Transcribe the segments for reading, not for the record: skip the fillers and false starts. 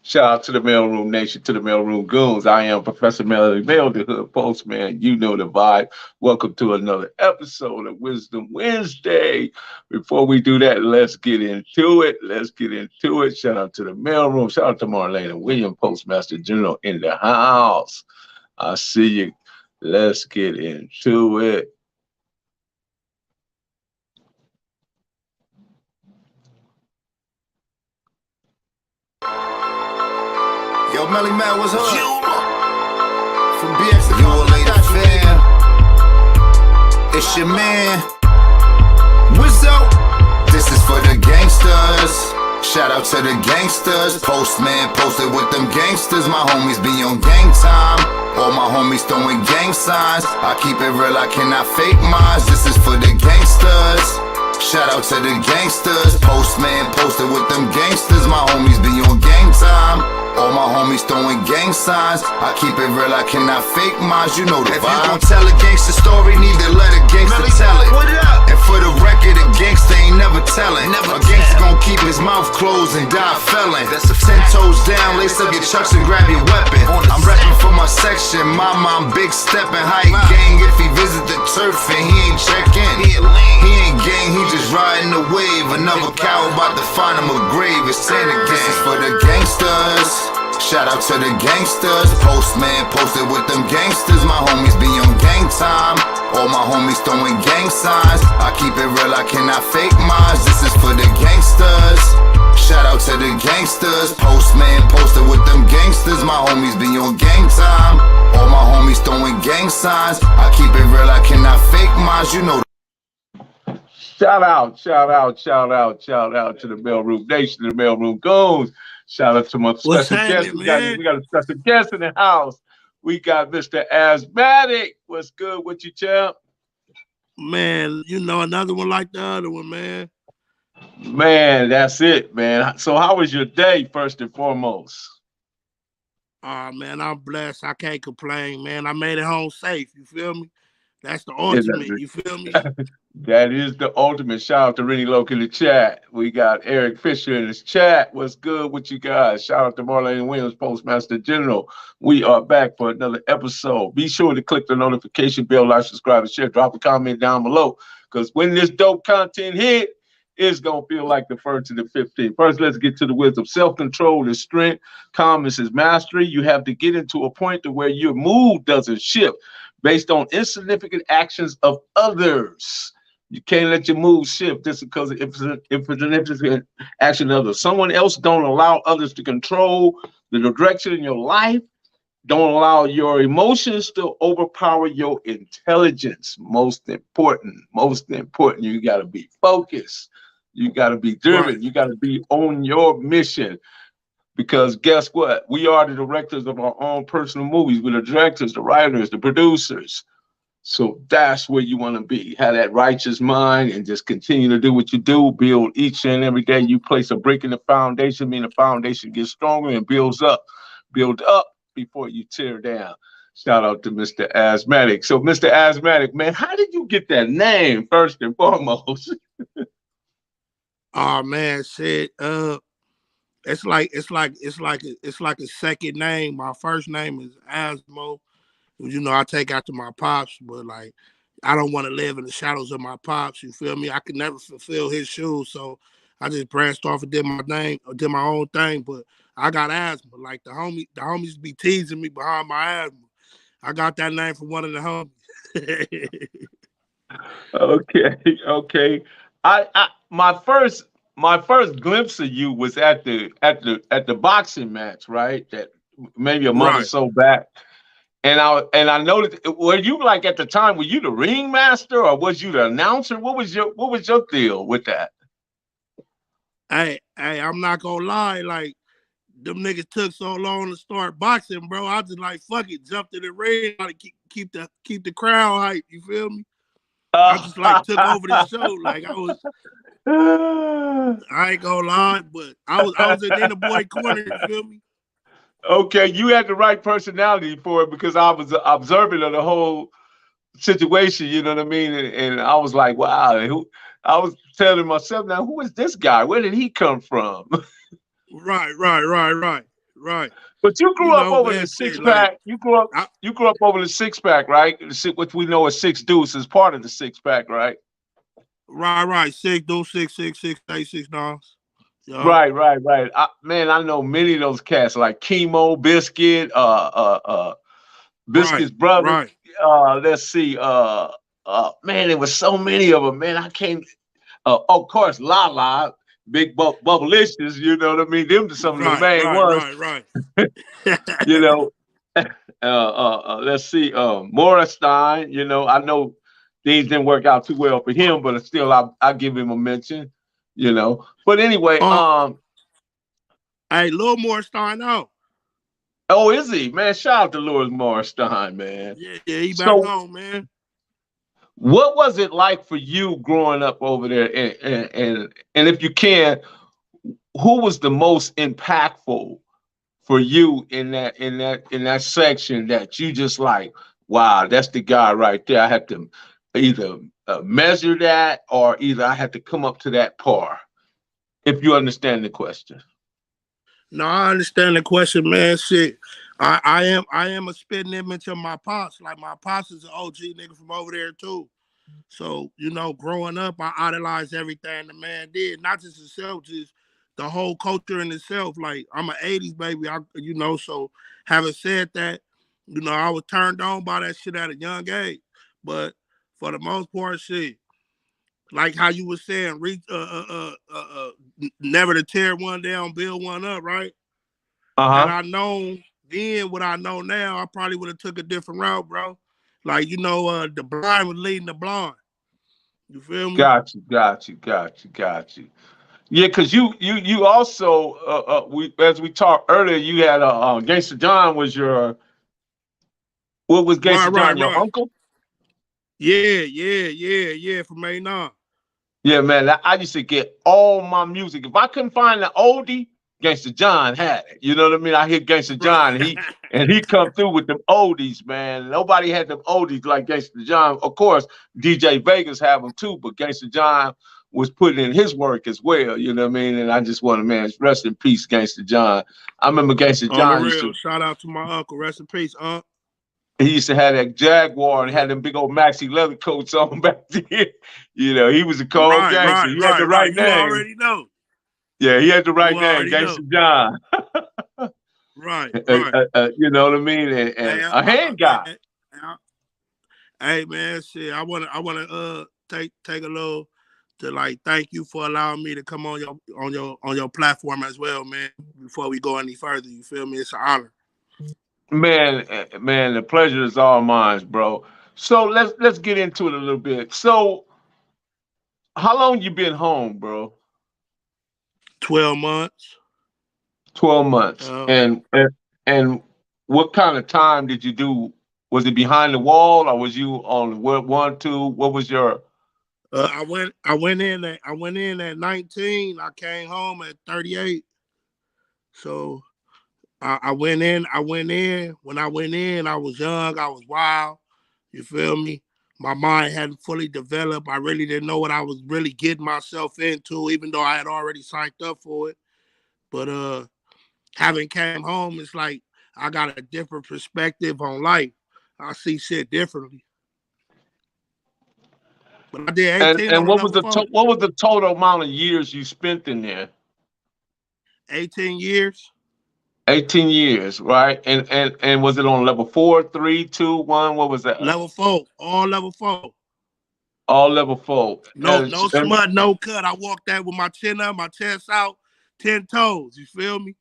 Shout out to the Mailroom Nation, to the Mailroom Goons. I am Professor Melody Mail, the Hood Postman. You know the vibe. Welcome to another episode of Wisdom Wednesday. Before we do that, let's get into it. Let's get into it. Shout out to the Mailroom. Shout out to Marlena William, Postmaster General in the house. I see you. Let's get into it. Yo, Melly Man, what's up? From BX to you later, fam. It's your man. What's up? This is for the gangsters. Shout out to the gangsters. Postman posted with them gangsters. My homies be on gang time. All my homies throwing gang signs. I keep it real, I cannot fake mines. This is for the gangsters. Shout out to the gangsters. Postman posted with them gangsters. My homies be on gang time. All my homies throwing gang signs. I keep it real, I cannot fake mines. You know the vibe. If you gon' tell a gangster story, need to let a gangster tell it. And for the record, a gangster ain't never telling. A gangster gon' keep his mouth closed and die felon. 10 toes down, lace up your chucks and grab your weapon. I'm reppin' for my section. My mom big steppin', hype gang. If he visit the turf and he ain't checkin', he ain't gang, he just riding the wave. Another cow about to find him a grave. It's in the gang. This is for the gangsters. Shout out to the gangsters. Postman posted with them gangsters. My homies be on gang time. All my homies throwing gang signs. I keep it real, I cannot fake mines. This is for the gangsters. Shout out to the gangsters. Postman posted with them gangsters. My homies be on gang time. All my homies throwing gang signs. I keep it real, I cannot fake mines. You know. Shout out to the Mailroom Nation, the Mailroom Goons. Shout out to my special guest. We got a special guest in the house. We got Mr. Azmatic. What's good with you, champ? Man, you know, another one like the other one, man. Man, that's it, man. So how was your day, first and foremost? Man, I'm blessed. I can't complain, man. I made it home safe. You feel me? That's the ultimate. You feel me? That is the ultimate. Shout out to Rennie Loke in the chat. We got Eric Fisher in his chat. What's good with you guys? Shout out to Marlene Williams, Postmaster General. We are back for another episode. Be sure to click the notification bell, like, subscribe, and share. Drop a comment down below, because when this dope content hit, it's going to feel like the 1st to the 15th. First, let's get to the wisdom. Self-control is strength. Calmness is mastery. You have to get into a point to where your mood doesn't shift based on insignificant actions of others. You can't let your mood shift just because if it's an insignificant action of others. Someone else don't allow others to control the direction in your life. Don't allow your emotions to overpower your intelligence. Most important, you got to be focused. You got to be driven. You got to be on your mission. Because guess what? We are the directors of our own personal movies. We're the directors, the writers, the producers. So that's where you want to be. Have that righteous mind and just continue to do what you do. Build each and every day. You place a brick in the foundation, meaning the foundation gets stronger and builds up. Build up before you tear down. Shout out to Mr. Azmatic. So Mr. Azmatic, man, how did you get that name first and foremost? Oh man, shit. It's like a second name. My first name is Azmo. You know, I take after my pops, but like I don't want to live in the shadows of my pops. You feel me? I could never fulfill his shoes, so I just branched off and did my thing, or did my own thing. But I got asthma. Like the homies be teasing me behind my asthma. I got that name from one of the homies. Okay. I my first glimpse of you was at the boxing match, right? That maybe a month or so back. And I noticed, were you like at the time, were you the ringmaster or was you the announcer? What was your deal with that? Hey, I'm not gonna lie, like them niggas took so long to start boxing, bro. I just like fuck it, jumped in the ring to keep the crowd hype. You feel me? I just like took over the show. Like I ain't gonna lie, but I was in the boy corner. You feel me? Okay, you had the right personality for it because I was observant of the whole situation. You know what I mean? And I was like, wow. I was telling myself, now who is this guy? Where did he come from? Right. right. But you You grew up know, over the man, six shit, like, pack. You grew up. I, You grew up over the six pack, right? Which we know as six Duce is part of the six pack, right? right. 6, yeah. Right. Man, I know many of those cats like Chemo, Biscuit, Right, Biscuit's brother. right, Let's see. Man, there was so many of them. Man, I can't. Of course, Lala, Big Bubblicious. You know what I mean? Them are some of the main ones. right. You know. Let's see. Morristein. You know, I know things didn't work out too well for him, but still, I give him a mention. You know. But anyway, Hey, Lil More starting out. Oh, is he? Man, shout out to Louis Morristein, man. Yeah, he back So, home, man. what was it like for you growing up over there? And if you can, who was the most impactful for you in that section that you just like, wow, that's the guy right there. I had to either measure that or either I had to come up to that par. If you understand the question. No, I understand the question, man. Shit. I am a spitting image of my pops. Like my pops is an OG nigga from over there too. So, you know, growing up, I idolized everything the man did, not just himself, just the whole culture in itself. Like I'm an 80s baby, so having said that, I was turned on by that shit at a young age. But for the most part, shit, like how you were saying, never to tear one down, build one up, right? Had Uh-huh. I known then what I know now, I probably would have took a different route, bro. Like, the blind was leading the blind. You feel me? Got you. Yeah, because you also we as we talked earlier, you had Gangsta John was your what was Gangsta John, your Right. uncle? Yeah. From A9. Yeah, man. I used to get all my music. If I couldn't find the oldie, Gangsta John had it. You know what I mean? I hear Gangsta Right. John, he come through with them oldies, man. Nobody had them oldies like Gangsta John. Of course, DJ Vegas have them too, but Gangsta John was putting in his work as well. You know what I mean? And I just want to, man, rest in peace, Gangsta John. I remember Gangsta On the John used real, to. shout out to my uncle. Rest in peace, Unc. He used to have that Jaguar and had them big old maxi leather coats on back then. You know, he was a cold gangster. He had the right You name. already know. Yeah, he had the right You name, already know. Gangsta John. Right. You know what I mean? And a hand guy. Hey man, shit. I wanna take a little to like thank you for allowing me to come on your platform as well, man. Before we go any further, you feel me? It's an honor. Man, the pleasure is all mine, bro. So let's get into it a little bit. So how long you been home, bro? 12 months. 12 months. And what kind of time did you do? Was it behind the wall or was you on one, two? What was your I went in at 19. I came home at 38. So I went in. When I went in, I was young. I was wild. You feel me? My mind hadn't fully developed. I really didn't know what I was really getting myself into, even though I had already signed up for it. But having came home, it's like I got a different perspective on life. I see shit differently. But I did 18 and on the level 4. what was the total amount of years you spent in there? 18 years. 18 years, right? And was it on level 4, 3, 2, 1? What was that? Level 4. All level 4. All level 4. No smut, no cut. I walked that with my chin up, my chest out, 10 toes. You feel me?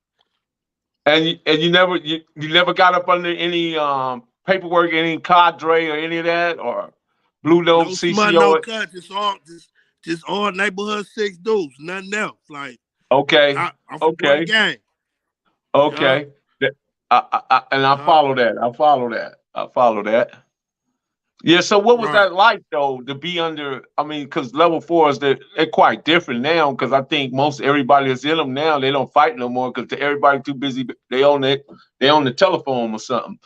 And you never got up under any paperwork, any cadre or any of that, or Blue Note, No CCO? smut, no cut. Just all neighborhood 6 dudes. Nothing else. Like Okay. I'm from one gang. Okay. I follow that. I follow that. Yeah. So what was that like though to be under? I mean, because level 4s they're quite different now. Because I think most everybody that's in them now they don't fight no more because everybody too busy. They on the telephone or something.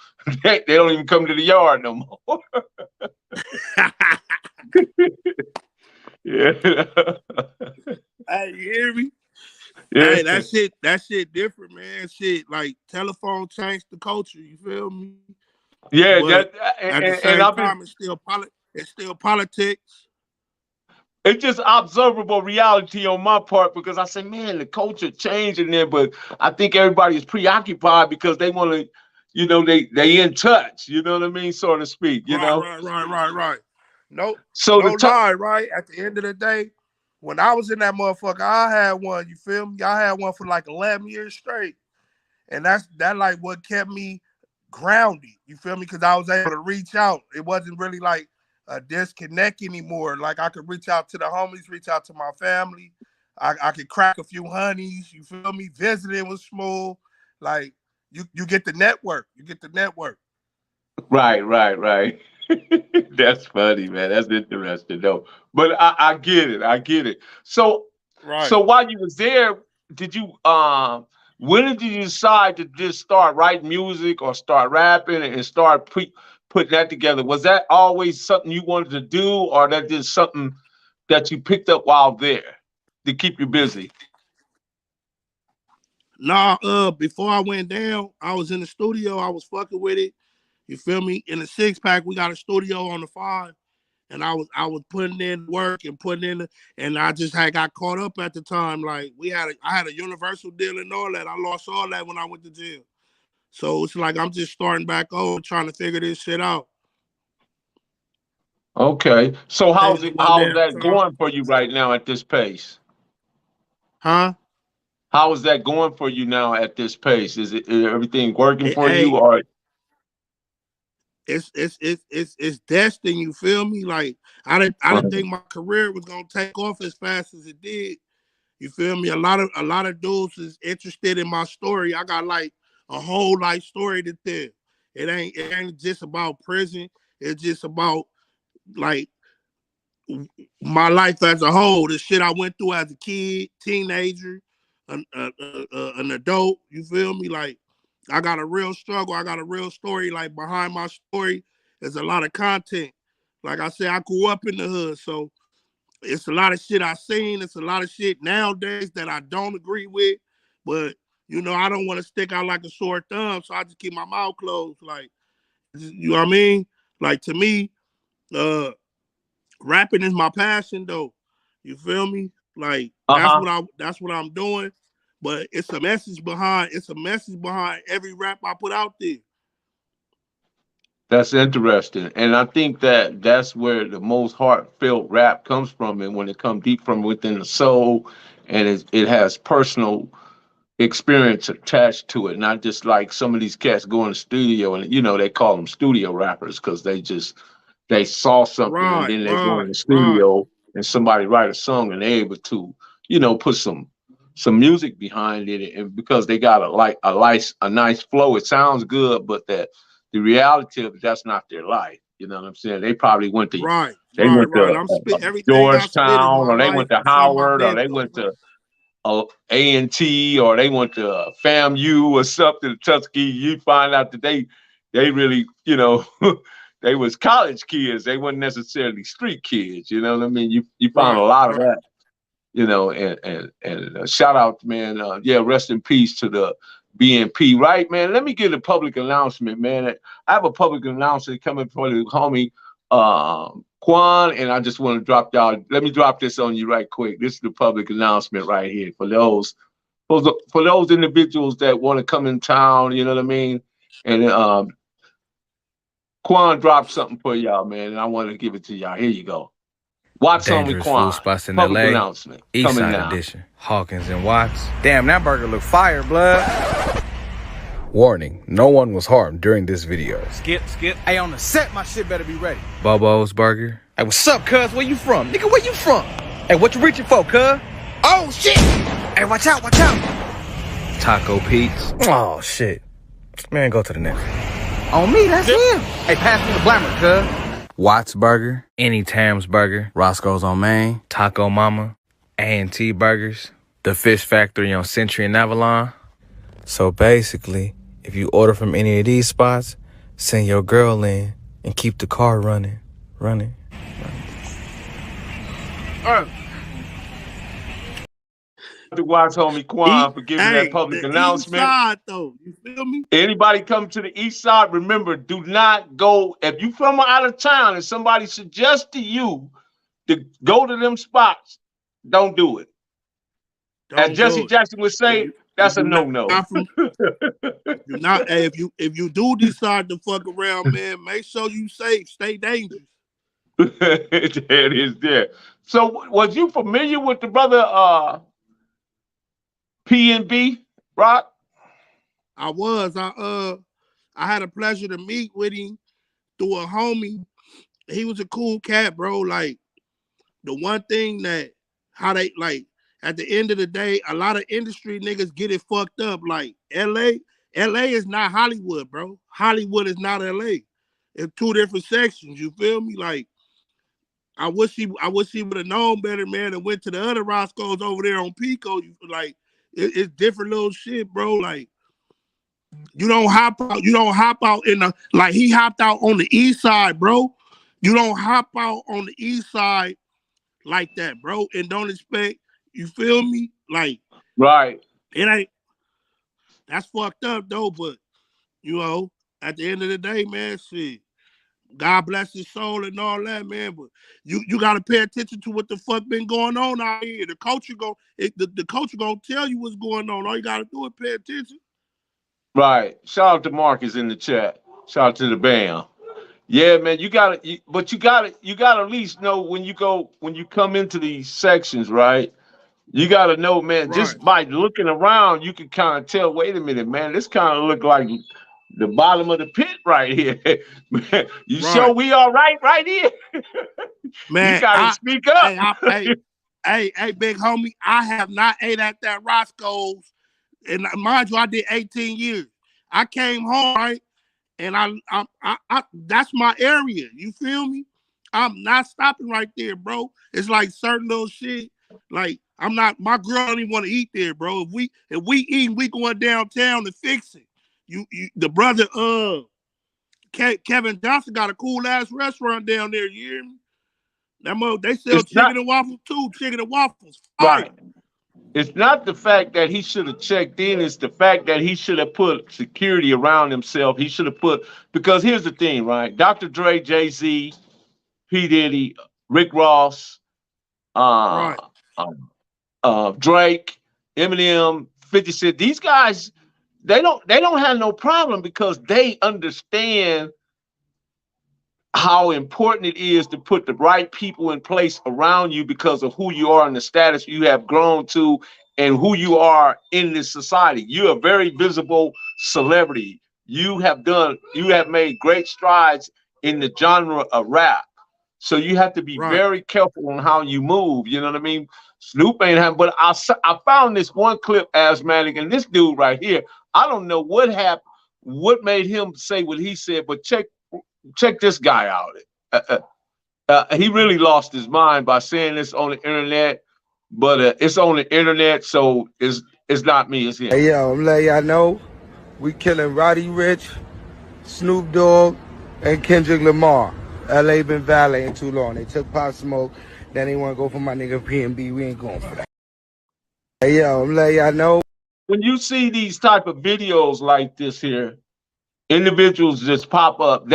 They don't even come to the yard no more. Yeah. Hey, you hear me? Yeah. Hey, that shit different, man. Shit, like telephone changed the culture. You feel me? Yeah, But that at the and same I've been time, it's still politics. it's just observable reality on my part because I say, man, the culture changing there, but I think everybody is preoccupied because they want to, they in touch, you know what I mean, so to speak, Right. No, So no the t- lie, right? At the end of the day, when I was in that motherfucker, I had one. You feel me? I had one for like 11 years straight, and that like what kept me grounded. You feel me? Because I was able to reach out. It wasn't really like a disconnect anymore. Like I could reach out to the homies, reach out to my family. I could crack a few honeys. You feel me? Visiting was smooth. Like you get the network. You get the network. right. That's funny, man. That's interesting, though. But I get it. I get it. So, Right. so while you was there, did you when did you decide to just start writing music or start rapping and start putting that together? Was that always something you wanted to do, or that just something that you picked up while there to keep you busy? Nah, before I went down, I was in the studio. I was fucking with it. You feel me? In the 6-pack, we got a studio on the 5, and I was putting in work and putting in, and I just had got caught up at the time. Like I had a Universal deal and all that. I lost all that when I went to jail. So it's like I'm just starting back over, trying to figure this shit out. Okay. So how's Taking it? my How's damn that time. going for you right now at this pace? Huh? How is that going for you now at this pace? Is everything working for you, Hey, or it's destined. You feel me? Like I didn't think my career was gonna take off as fast as it did. You feel me? A lot of dudes is interested in my story. I got like a whole life story to tell. It ain't just about prison. It's just about like my life as a whole. The shit I went through as a kid, teenager, an adult. You feel me? Like I got a real struggle. I got a real story. Like behind my story, there's a lot of content. Like I said, I grew up in the hood, so it's a lot of shit I seen. It's a lot of shit nowadays that I don't agree with. But I don't want to stick out like a sore thumb, so I just keep my mouth closed. Like, you know what I mean? Like to me, uh, rapping is my passion, though. You feel me? Like uh-huh. that's what I'm doing. But it's a message behind. It's a message behind every rap I put out there. That's interesting. And I think that that's where the most heartfelt rap comes from, and when it comes deep from within the soul, and it has personal experience attached to it, not just like some of these cats go in the studio and they call them studio rappers because they saw something and Right, then they go in right, the right, studio and somebody write a song and they're able to put some music behind it, and because they got a nice flow, it sounds good, but that the reality of it, that's not their life. You know what I'm saying? They probably right, they went right. to I'm spit everything I spit is Georgetown, my or they life went to and something I've Howard, or been they through. went to A&T, or they went to FAMU or something, Tuskegee. You find out that they really, they was college kids. They weren't necessarily street kids. You know what I mean? You found a Right, lot of right. that. And shout out, man. Yeah, rest in peace to the BNP. Right, man. Let me get a public announcement, man. I have a public announcement coming for the homie Quan, and I just want to drop y'all. Let me drop this on you right quick. This is the public announcement right here for those individuals that want to come in town. You know what I mean? And Quan dropped something for y'all, man, and I want to give it to y'all. Here you go. Watts on me, Dangerous food Quan. spots in Public LA. announcement East coming Side now. Edition. Hawkins and Watts. Damn, that burger look fire, blood. Warning, no one was harmed during this video. Skip. Hey, on the set, my shit better be ready. Bobo's Burger. Hey, what's up, cuz? Where you from? Nigga, where you from? Hey, what you reaching for, cuz? Oh, shit! Hey, watch out! Taco Pete's. Oh, shit. Man, go to the next. On me, that's him. Hey, pass me the blammer, cuz. Watts Burger. Anytime's Burger. Roscoe's on Main. Taco Mama. A&T Burgers. The Fish Factory on Century and Avalon. So basically, if you order from any of these spots, send your girl in and keep the car running. To watch homie Quan for giving that public The east announcement. side though, you feel me? Anybody come to the east side, remember, do not go. If you from out of town and somebody suggests to you to go to them spots, don't do it. As Jesse Jackson would say, that's a no-no. Hey, if you do decide to fuck around, man, make sure you safe, stay dangerous. It is there. So was you familiar with the brother P&B, Rock? I was. I had a pleasure to meet with him through a homie. He was a cool cat, bro. Like, the one thing that how they like at the end of the day, a lot of industry niggas get it fucked up. Like LA is not Hollywood, bro. Hollywood is not LA. It's two different sections. You feel me? Like, I wish he would have known better, man, and went to the other Roscoe's over there on Pico. Like, it's different little shit, bro. Like, you don't hop out in the, like, he hopped out on the east side, bro. You don't hop out on the east side like that, bro, and don't expect, you feel me? Like, right. It ain't, that's fucked up though, but you know, at the end of the day, man, shit, God bless his soul and all that, man. But you gotta pay attention to what the fuck been going on out here. The culture gonna tell you what's going on. All you gotta do is pay attention. Right. Shout out to Marcus in the chat. Shout out to the band. Yeah, man. You gotta at least know when you come into these sections, right? You gotta know, man. Right. Just by looking around, you can kind of tell. Wait a minute, man. This kind of look like the bottom of the pit right here. Man, you right. Sure we all right here? Man, you gotta speak up. Hey, big homie, I have not ate at that Roscoe's, and mind you, I did 18 years. I came home, right, and I that's my area. You feel me? I'm not stopping right there, bro. It's like certain little shit. Like, I'm not. My girl don't even want to eat there, bro. If we eat, we going downtown to fix it. The brother Kevin Johnson got a cool ass restaurant down there. You hear me? They sell chicken and waffles too. Chicken and waffles. Right. It's not the fact that he should have checked in. It's the fact that he should have put security around himself. He should have because here's the thing, right? Dr. Dre, Jay-Z, P. Diddy, Rick Ross, Drake, Eminem, 50 Cent. These guys, they don't have no problem because they understand how important it is to put the right people in place around you because of who you are and the status you have grown to and who you are in this society. You're a very visible celebrity. You have made great strides in the genre of rap. So you have to be very careful on how you move. You know what I mean? Snoop ain't having, but I found this one clip, Azmatic, and this dude right here, I don't know what happened, what made him say what he said, but check this guy out. He really lost his mind by saying this on the internet, but it's on the internet, so it's not me, it's him. Hey, yo, I'm letting y'all know we killing Roddy Ricch, Snoop Dogg, and Kendrick Lamar. LA been valeting too long. They took Pop Smoke, then they want to go for my nigga P&B. We ain't going for that. Hey, yo, I'm letting y'all know. When you see these type of videos like this here, individuals just pop up.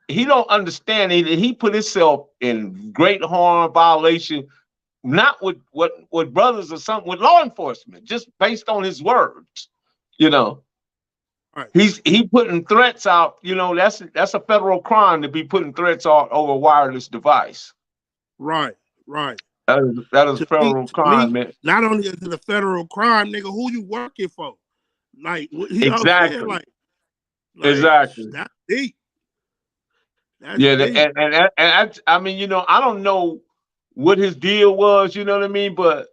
He don't understand it. He put himself in great harm, violation, not with what brothers or something, with law enforcement, just based on his words, you know. Right. He putting threats out, you know, that's a federal crime to be putting threats out over a wireless device. Right. That is a federal crime, man. Not only is it a federal crime, nigga, who you working for? Like, exactly. Like, exactly. That's deep. Deep. And I mean, you know, I don't know what his deal was, you know what I mean? But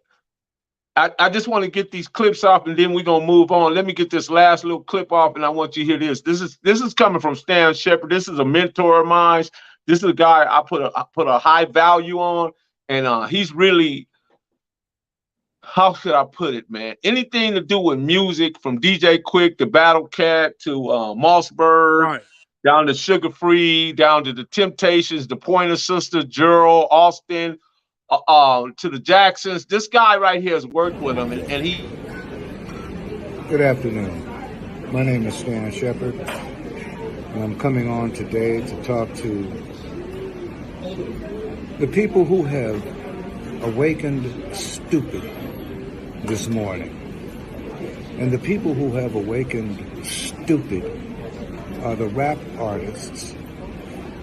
I just want to get these clips off and then we're gonna move on. Let me get this last little clip off and I want you to hear this. This is coming from Stan Shepard. This is a mentor of mine. This is a guy I put a high value on, and he's really, how should I put it, man? Anything to do with music, from DJ Quick to Battle Cat to Mossberg, down to Sugar Free, down to the Temptations, the Pointer Sisters, Gerald, Austin, to the Jacksons. This guy right here has worked with him, and he. Good afternoon. My name is Stan Shepard, and I'm coming on today to talk to the people who have awakened stupid this morning. And the people who have awakened stupid are the rap artists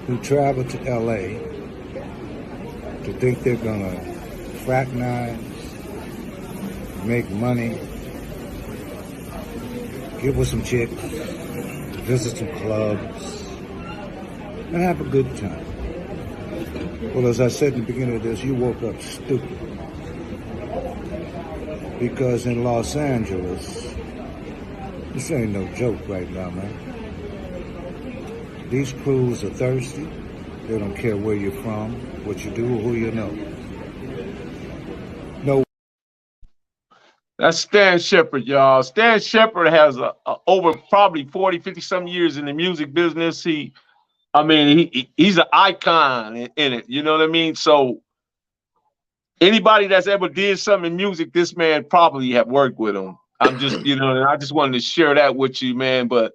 who travel to LA to think they're gonna fraternize, make money, get with some chicks, visit some clubs, and have a good time. Well, as I said in the beginning of this, you woke up stupid. Because in Los Angeles, this ain't no joke right now, man. These crews are thirsty. They don't care where you're from, what you do, or who you know. No. That's Stan Shepard, y'all. Stan Shepard has over probably 40, 50 some years in the music business. He's an icon in it. You know what I mean? So anybody that's ever did something in music, this man probably have worked with him. I'm just, and I just wanted to share that with you, man. But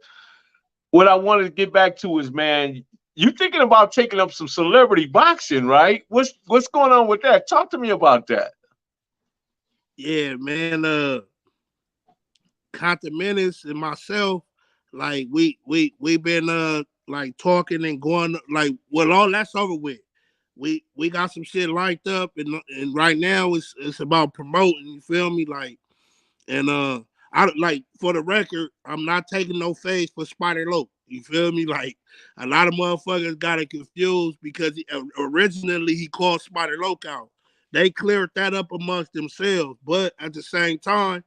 what I wanted to get back to is, man, you thinking about taking up some celebrity boxing, right? What's going on with that? Talk to me about that. Yeah, man. Continentis and myself, like we been like talking and going, like, well, all that's over with. We got some shit lined up, and right now it's about promoting. You feel me? Like, and I like, for the record, I'm not taking no face for Spider Loc. You feel me? Like, a lot of motherfuckers got it confused because originally he called Spider Loc out. They cleared that up amongst themselves, but at the same time,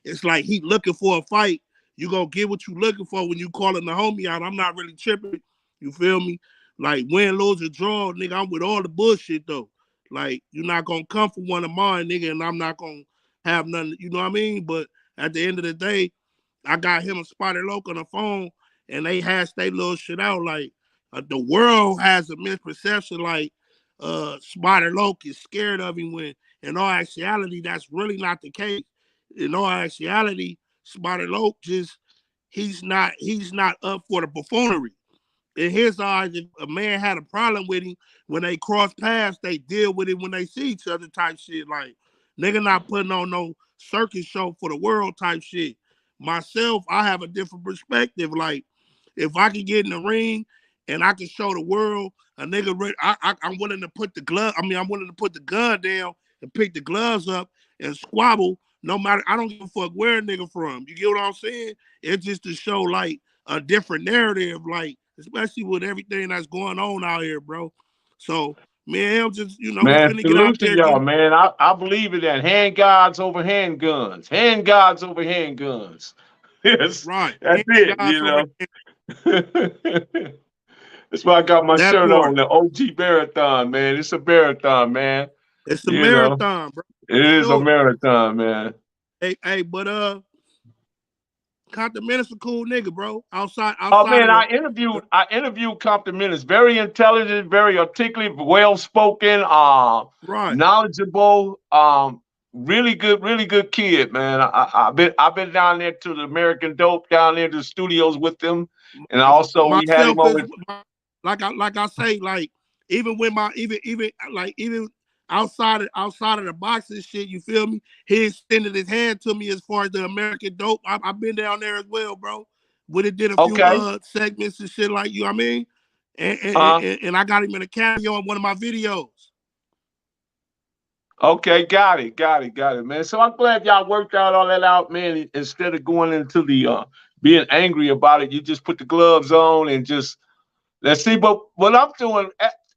it's like he looking for a fight. You gonna get what you looking for when you calling the homie out. I'm not really tripping. You feel me? Like, win, lose, or draw, nigga, I'm with all the bullshit, though. Like, you're not gonna come for one of mine, nigga, and I'm not gonna have nothing, you know what I mean? But at the end of the day, I got him and Spider Loc on the phone, and they hashed their little shit out. Like, the world has a misperception, like, Spider Loc is scared of him, when in all actuality, that's really not the case. In all actuality, Spider Loc he's not up for the buffoonery. In his eyes, if a man had a problem with him, when they cross paths, they deal with it when they see each other type shit. Like, nigga not putting on no circus show for the world type shit. Myself, I have a different perspective. Like, if I can get in the ring and I can show the world a nigga, I'm willing to put the glove. I'm willing to put the gun down and pick the gloves up and squabble. No matter, I don't give a fuck where a nigga from. You get what I'm saying? It's just to show, like, a different narrative, like, especially with everything that's going on out here, bro. So, man, I'm just, we Man, finna get out salute to there. y'all, man. I believe in that. Hand gods over handguns. Hand gods over handguns. Yes, Right. that's it, That's why I got my that shirt part. on, the OG marathon, man. It's a marathon, man. It's a marathon, bro. It is a marathon, man. Hey, but Continentis a cool nigga, bro. Outside Oh man, of I interviewed Compton. Very intelligent, very articulate, well spoken, right. knowledgeable, really good kid, man. I've been down there to the American Dope, down there to the studios with them, and also we had him over. Like I say, like, even when even outside of the boxing shit, you feel me? He extended his hand to me as far as the American Dope. I've been down there as well, bro. We did a few segments and shit, like, you know what I mean? And I got him in a cameo in one of my videos. Okay, got it, man. So I'm glad y'all worked all that out, man. Instead of going into the being angry about it, you just put the gloves on and just let's see. But what I'm doing,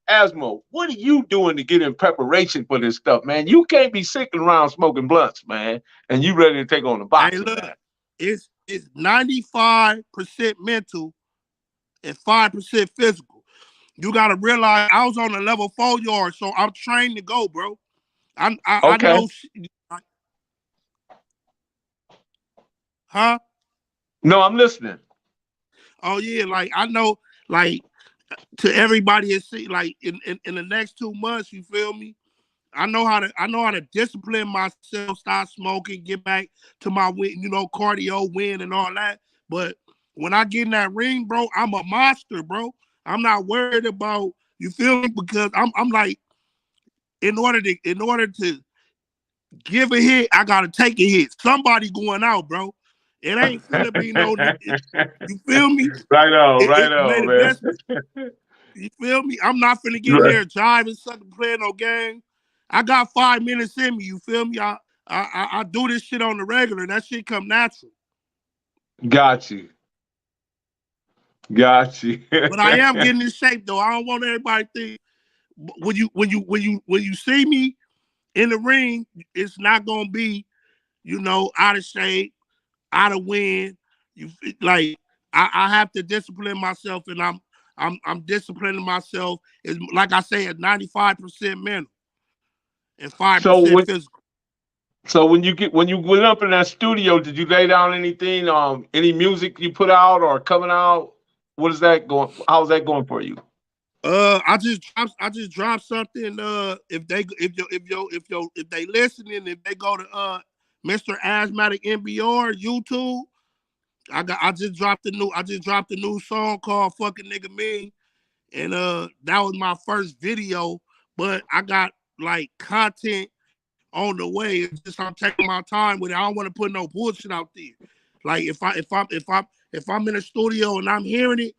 Azmo, what are you doing to get in preparation for this stuff, man? You can't be sitting around smoking blunts, man, and you ready to take on the boxing. Hey, look, it's 95% mental and 5% physical. You gotta realize I was on the level 4 yard, so I'm trained to go, bro. I know. Huh? No, I'm listening. Oh yeah, like, I know, like, to everybody, it's like in the next 2 months, you feel me? I know how to discipline myself, stop smoking, get back to my cardio, win and all that. But when I get in that ring, bro, I'm a monster, bro. I'm not worried about, you feel me? Because I'm like, in order to give a hit, I gotta take a hit. Somebody going out, bro. It ain't finna be no. You feel me? Right on, It right made on, the man. best. You feel me? I'm not finna get in Right. there driving, sucking, playing no game. I got 5 minutes in me. You feel me? I do this shit on the regular. That shit come natural. Got you. Got you. But I am getting in shape though. I don't want everybody to think when you see me in the ring, it's not gonna be, out of shape, out of wind. You like I have to discipline myself, and I'm disciplining myself. Is like I say, at 95% mental and So 5% when physical. so when you went up in that studio, did you lay down anything? Any music you put out or coming out? What is that going? How's that going for you? I just dropped something. If they listening, if they go to Mr. Azmatic NBR YouTube, I just dropped a new song called "Fucking Nigga Me," and that was my first video. But I got like content on the way. It's just I'm taking my time with it. I don't want to put no bullshit out there. Like if I'm in a studio and I'm hearing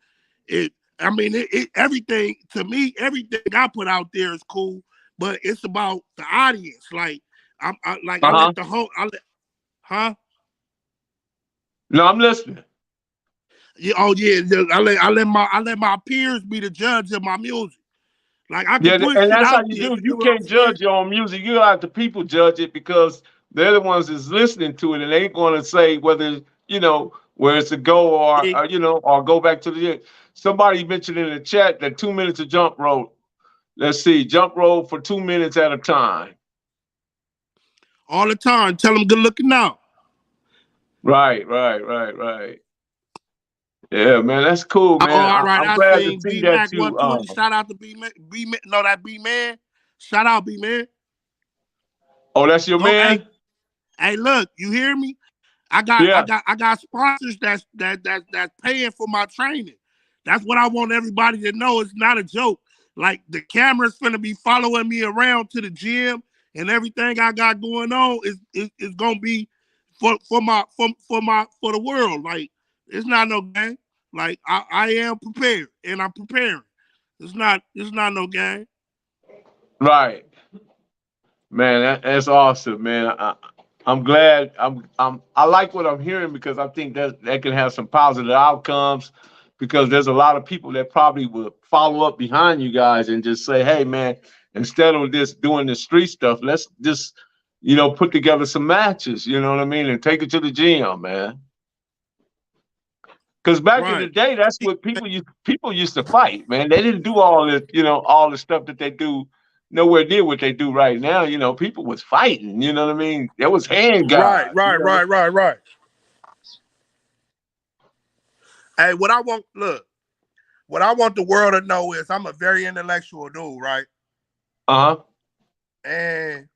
everything to me, everything I put out there is cool, but it's about the audience. Like I Uh-huh. let the whole huh? No, I'm listening. Yeah, oh yeah, I let my peers be the judge of my music. Like I can Yeah, put and shit that's how out you there. do. You You know what I'm can't saying? judge your own music. You let the people judge it because they're the ones that's listening to it, and they ain't going to say whether where it's a go or go back to the. Somebody mentioned in the chat that 2 minutes of jump rope. Let's see, jump rope for 2 minutes at a time. All the time. Tell them good looking out. Right, right, right, right. Yeah, man, that's cool, Oh, man. all right. I'm I glad to seen see B that Mac you. 120. Shout out to B Mac. No, that B Man. Shout out B Man. Oh, that's your Go, man. hey, look, you hear me? Yeah. I got sponsors that's paying for my training. That's what I want everybody to know. It's not a joke. Like the camera's gonna be following me around to the gym, and everything I got going on is gonna be for the world. Like it's not no game. Like I am prepared and I'm preparing. It's not no game. Right. Man, that's awesome, man. I'm glad. I like what I'm hearing because I think that can have some positive outcomes. Because there's a lot of people that probably will follow up behind you guys and just say, "Hey, man, instead of this doing the street stuff, let's just put together some matches." You know what I mean, and take it to the gym, man. Because back in the Right. day, that's what people used to fight, man. They didn't do all this, all the stuff that they do. Nowhere near what they do right now. People was fighting. You know what I mean? There was Right, handguns. right, right, right, right. Hey, what I want the world to know is I'm a very intellectual dude, right? Uh huh. And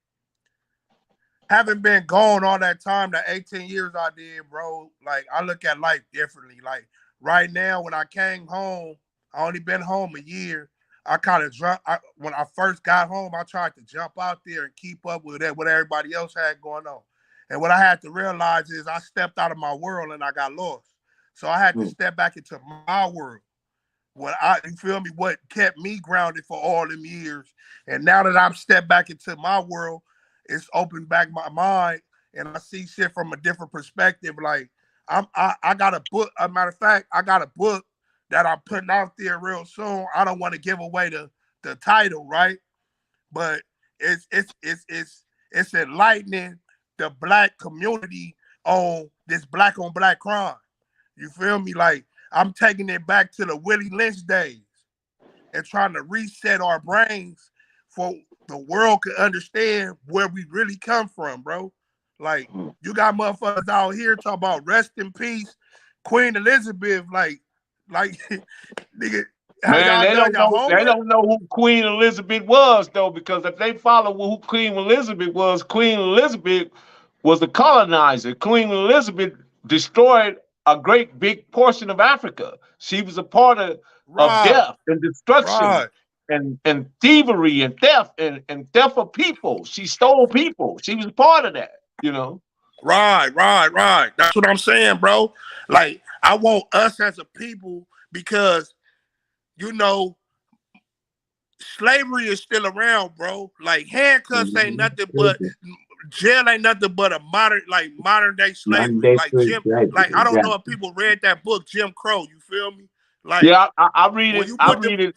having been gone all that time, the 18 years I did, bro, like I look at life differently. Like right now, when I came home, I only been home a year. I kind of when I first got home, I tried to jump out there and keep up with what everybody else had going on. And what I had to realize is I stepped out of my world and I got lost. So I had to step back into my world. You feel me? What kept me grounded for all them years. And now that I've stepped back into my world, it's opened back my mind and I see shit from a different perspective. Like I got a book. As a matter of fact, I got a book that I'm putting out there real soon. I don't want to give away the title, right? But it's enlightening the black community on this black on black crime. You feel me? Like I'm taking it back to the Willie Lynch days and trying to reset our brains for the world could understand where we really come from, bro. Like you got motherfuckers out here talking about rest in peace, Queen Elizabeth, like nigga, have Man, y'all they done don't your know. They homework? don't know who Queen Elizabeth was though, because if they follow who Queen Elizabeth was, Queen Elizabeth was the colonizer. Queen Elizabeth destroyed a great big portion of Africa. She was a part of Right, death and destruction right, and thievery and theft and theft of people. She stole people. She was a part of that, you know. right. That's what I'm saying, bro. Like, I want us as a people because, you know, slavery is still around, bro. Like, handcuffs ain't nothing but jail ain't nothing but a modern day slavery. Monday Like through Jim, Friday, like I don't know if exactly. people read that book, Jim Crow. You feel me? Like Yeah, I read when it. you I put the read it.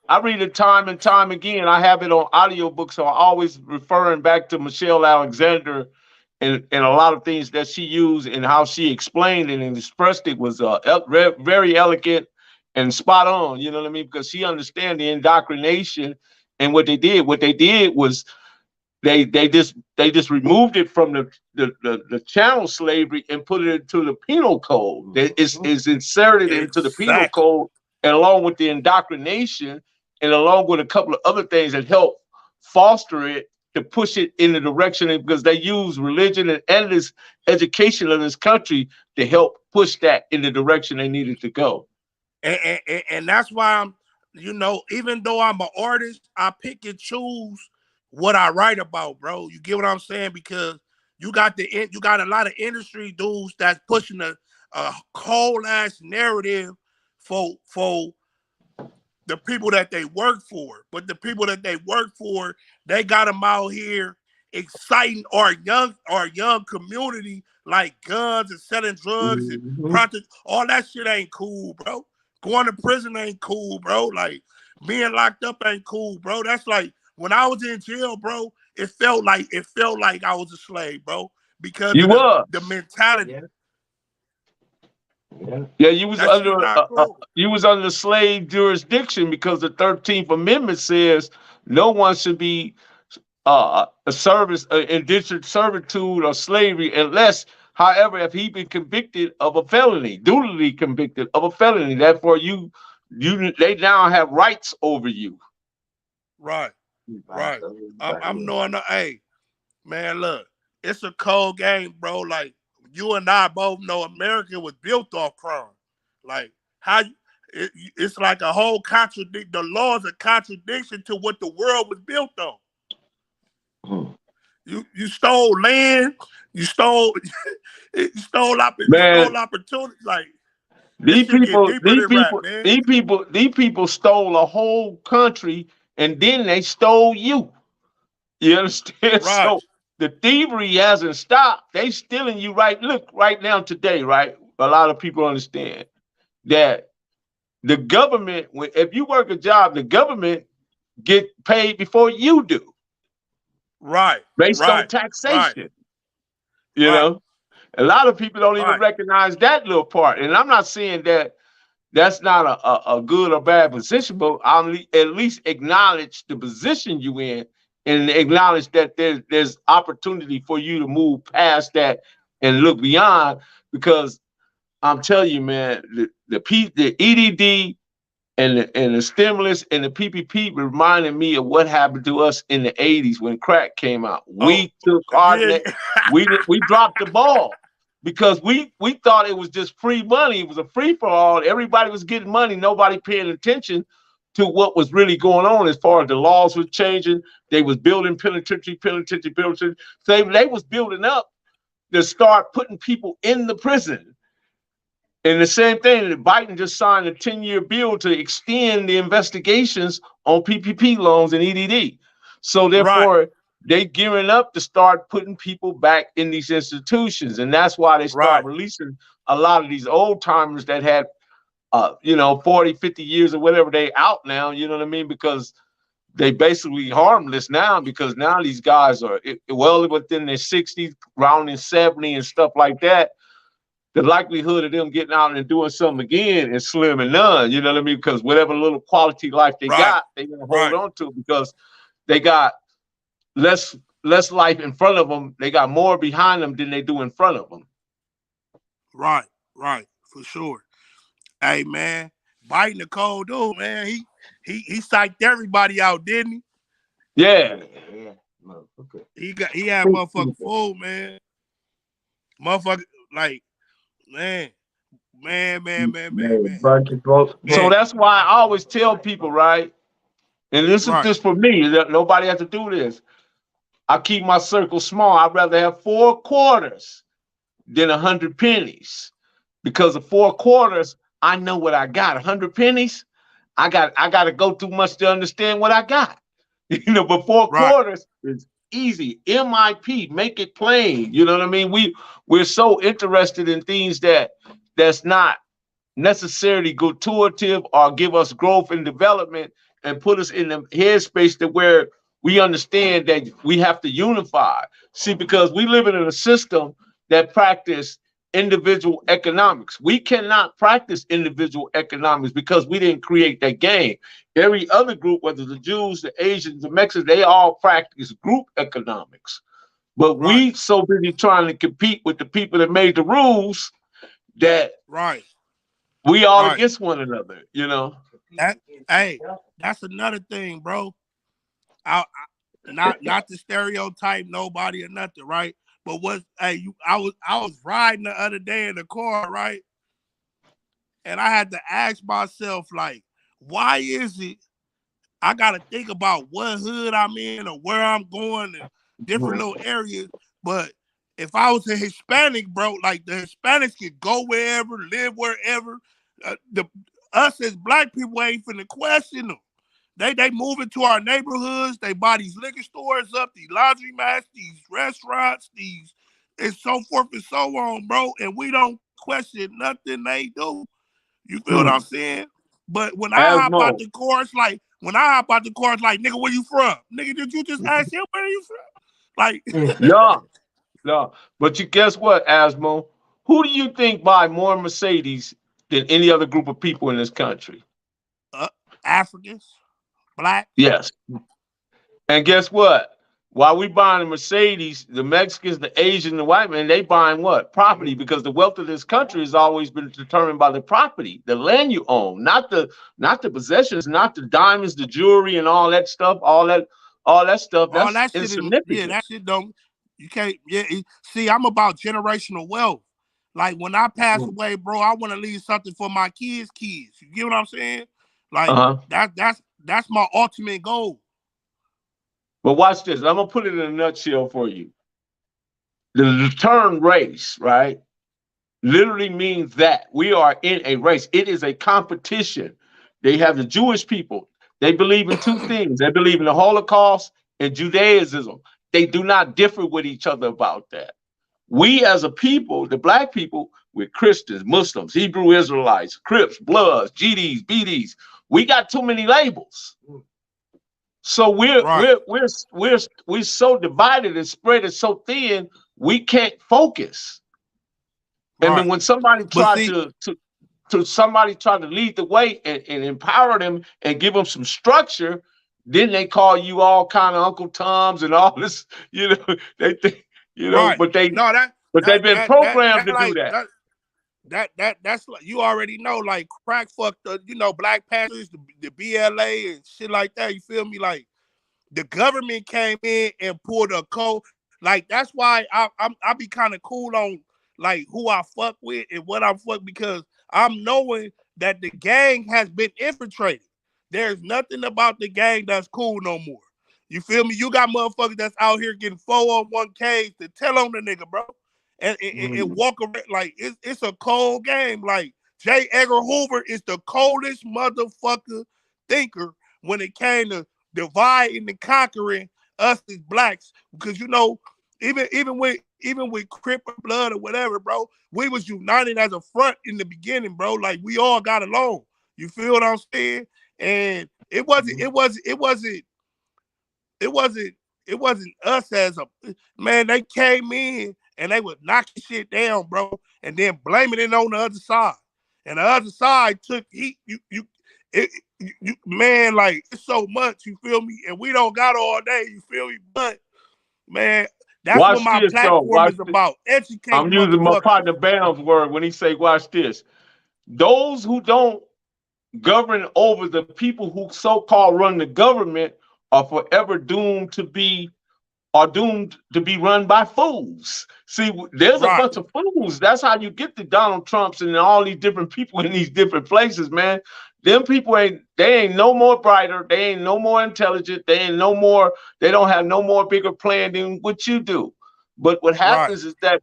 I read it time and time again. I have it on audiobook, so I always referring back to Michelle Alexander and a lot of things that she used and how she explained it and expressed it was very elegant and spot on. You know what I mean? Because she understand the indoctrination and what they did. What they did was they just removed it from the chattel slavery and put it into the penal code. It's inserted into the penal exactly. code, and along with the indoctrination, and along with a couple of other things that help foster it to push it in the direction, because they use religion and this education of this country to help push that in the direction they needed to go. And that's why I'm, you know, even though I'm an artist, I pick and choose what I write about, bro. You get what I'm saying? Because you got a lot of industry dudes that's pushing a cold ass narrative for the people that they work for. But the people that they work for, they got them out here exciting our young community like guns and selling drugs and Mhm. all that shit ain't cool, bro. Going to prison ain't cool, bro. Like being locked up ain't cool, bro. That's like when I was in jail, bro. It felt like I was a slave, bro, because You of was. the mentality. Yeah, That shit not cool. you was under slave jurisdiction because the 13th Amendment says no one should be a service indentured servitude or slavery unless, however, if he been convicted of a felony, duly convicted of a felony. Therefore, they now have rights over you. Right, right. I'm knowing. Hey, man, look, it's a cold game, bro. Like you and I both know, America was built off crime. Like how it's like a whole contradict. The law is a contradiction to what the world was built on. You stole land. You stole you Man, stole opportunity. Like this these shit get people, deeper these than rap, people, man. these people, these people stole a whole country and then they stole you. You understand? Right, So the thievery hasn't stopped. They stealing you right. Look, right now today, right? A lot of people understand that the government, if you work a job, the government get paid before you do, right, based on right, right, taxation. You right, know, a lot of people don't even right, recognize that little part. And I'm not saying that that's not a good or bad position, but I'll at least acknowledge the position you in and acknowledge that there's opportunity for you to move past that and look beyond. Because I'm telling you, man, the EDD and the stimulus and the PPP reminded me of what happened to us in the 80s when crack came out. oh, We took yeah, we dropped the ball because we thought it was just free money. It was a free for all. Everybody was getting money. Nobody paying attention to what was really going on as far as the laws were changing. They was building penitentiary. So they was building up to start putting people in the prison. And the same thing, Biden just signed a 10-year bill to extend the investigations on PPP loans and EDD. So right, therefore, they gearing up to start putting people back in these institutions. And that's why they start right, releasing a lot of these old timers that had, 40, 50 years or whatever, they out now, you know what I mean? Because they basically harmless now, because now these guys are well within their 60s, rounding 70 and stuff like that. The likelihood of them getting out and doing something again is slim and none. You know what I mean? Because whatever little quality life they right, got, they're gonna hold right, on to, because they got less life in front of them. They got more behind them than they do in front of them. right, right, for sure. Hey man, biting the cold dude, man. He psyched everybody out, didn't he? Yeah. He had motherfucking food, man. Motherfucker, like, man. So that's why I always tell people, right? And this is just for me. Nobody has to do this. I keep my circle small. I'd rather have 4 quarters than 100 pennies, because of 4 quarters, I know what I got. 100 pennies, I got to go through much to understand what I got. But 4 quarters is easy. MIP, make it plain. You know what I mean? We're so interested in things that's not necessarily gratuitous or give us growth and development and put us in the headspace to where we understand that we have to unify. See, because we live in a system that practice individual economics. We cannot practice individual economics because we didn't create that game. Every other group, whether the Jews, the Asians, the Mexicans, they all practice group economics. But we so busy trying to compete with the people that made the rules that we all against one another, That's another thing, bro. Not to stereotype nobody or nothing, right? But I was riding the other day in the car, right? And I had to ask myself, like, why is it I gotta think about what hood I'm in or where I'm going and different little areas? But if I was a Hispanic, bro, like the Hispanics could go wherever, live wherever. Us as black people ain't finna question them. They move into our neighborhoods. They buy these liquor stores up, these laundromats, these restaurants, these and so forth and so on, bro. And we don't question nothing they do. You feel what I'm saying? But when I hop out the course, like nigga, where you from? Nigga, did you just ask him where you from? Like, yeah. But you guess what, Azmo? Who do you think buy more Mercedes than any other group of people in this country? Africans. Black? Yes. And guess what? While we buying the Mercedes, the Mexicans, the Asians, the white men, they buying what? Property, because the wealth of this country has always been determined by the property, the land you own, not the possessions, not the diamonds, the jewelry, and all that stuff. All that stuff. That's that insignificant. That shit don't. You can't. Yeah. See, I'm about generational wealth. Like when I pass away, bro, I want to leave something for my kids. You get what I'm saying? Like that's my ultimate goal. But watch this. I'm gonna put it in a nutshell for you. The term race, right, literally means that we are in a race. It is a competition. They have the Jewish people. They believe in 2 things. They believe in the Holocaust and Judaism. They do not differ with each other about that. We as a people, the black people, we're Christians, Muslims, Hebrew Israelites, Crips, Bloods, GDs, BDs. We got too many labels. So we're so divided and spread it so thin, we can't focus. And then when somebody tried somebody tried to lead the way and empower them and give them some structure, then they call you all kind of Uncle Toms and all this, they think, but they've been programmed to do that. That's like, you already know, like crack fucked the Black Panthers, the BLA and shit like that. You feel me? Like the government came in and pulled a code. Like that's why I be kind of cool on like who I fuck with and what I fuck, because I'm knowing that the gang has been infiltrated. There's nothing about the gang that's cool no more. You feel me? You got motherfuckers that's out here getting 401ks to tell on the nigga, bro. And walk around like it's a cold game. Like J. Edgar Hoover is the coldest motherfucker thinker when it came to dividing and conquering us as blacks. Because even with Crip or Blood or whatever, bro, we was united as a front in the beginning, bro. Like we all got along. You feel what I'm saying? And it wasn't us as a man. They came in and they was knocking shit down, bro, and then blaming it on the other side. And the other side took man, like it's so much, you feel me? And we don't got all day, you feel me? But man, that's what my platform is about. Educate. I'm using my partner Bam's word when he say, watch this. Those who don't govern over the people who so-called run the government are forever doomed to be run by fools. See, there's a bunch of fools. That's how you get the Donald Trumps and all these different people in these different places, man. Them people ain't no more brighter. They ain't no more intelligent. They don't have no more bigger plan than what you do. But what happens is that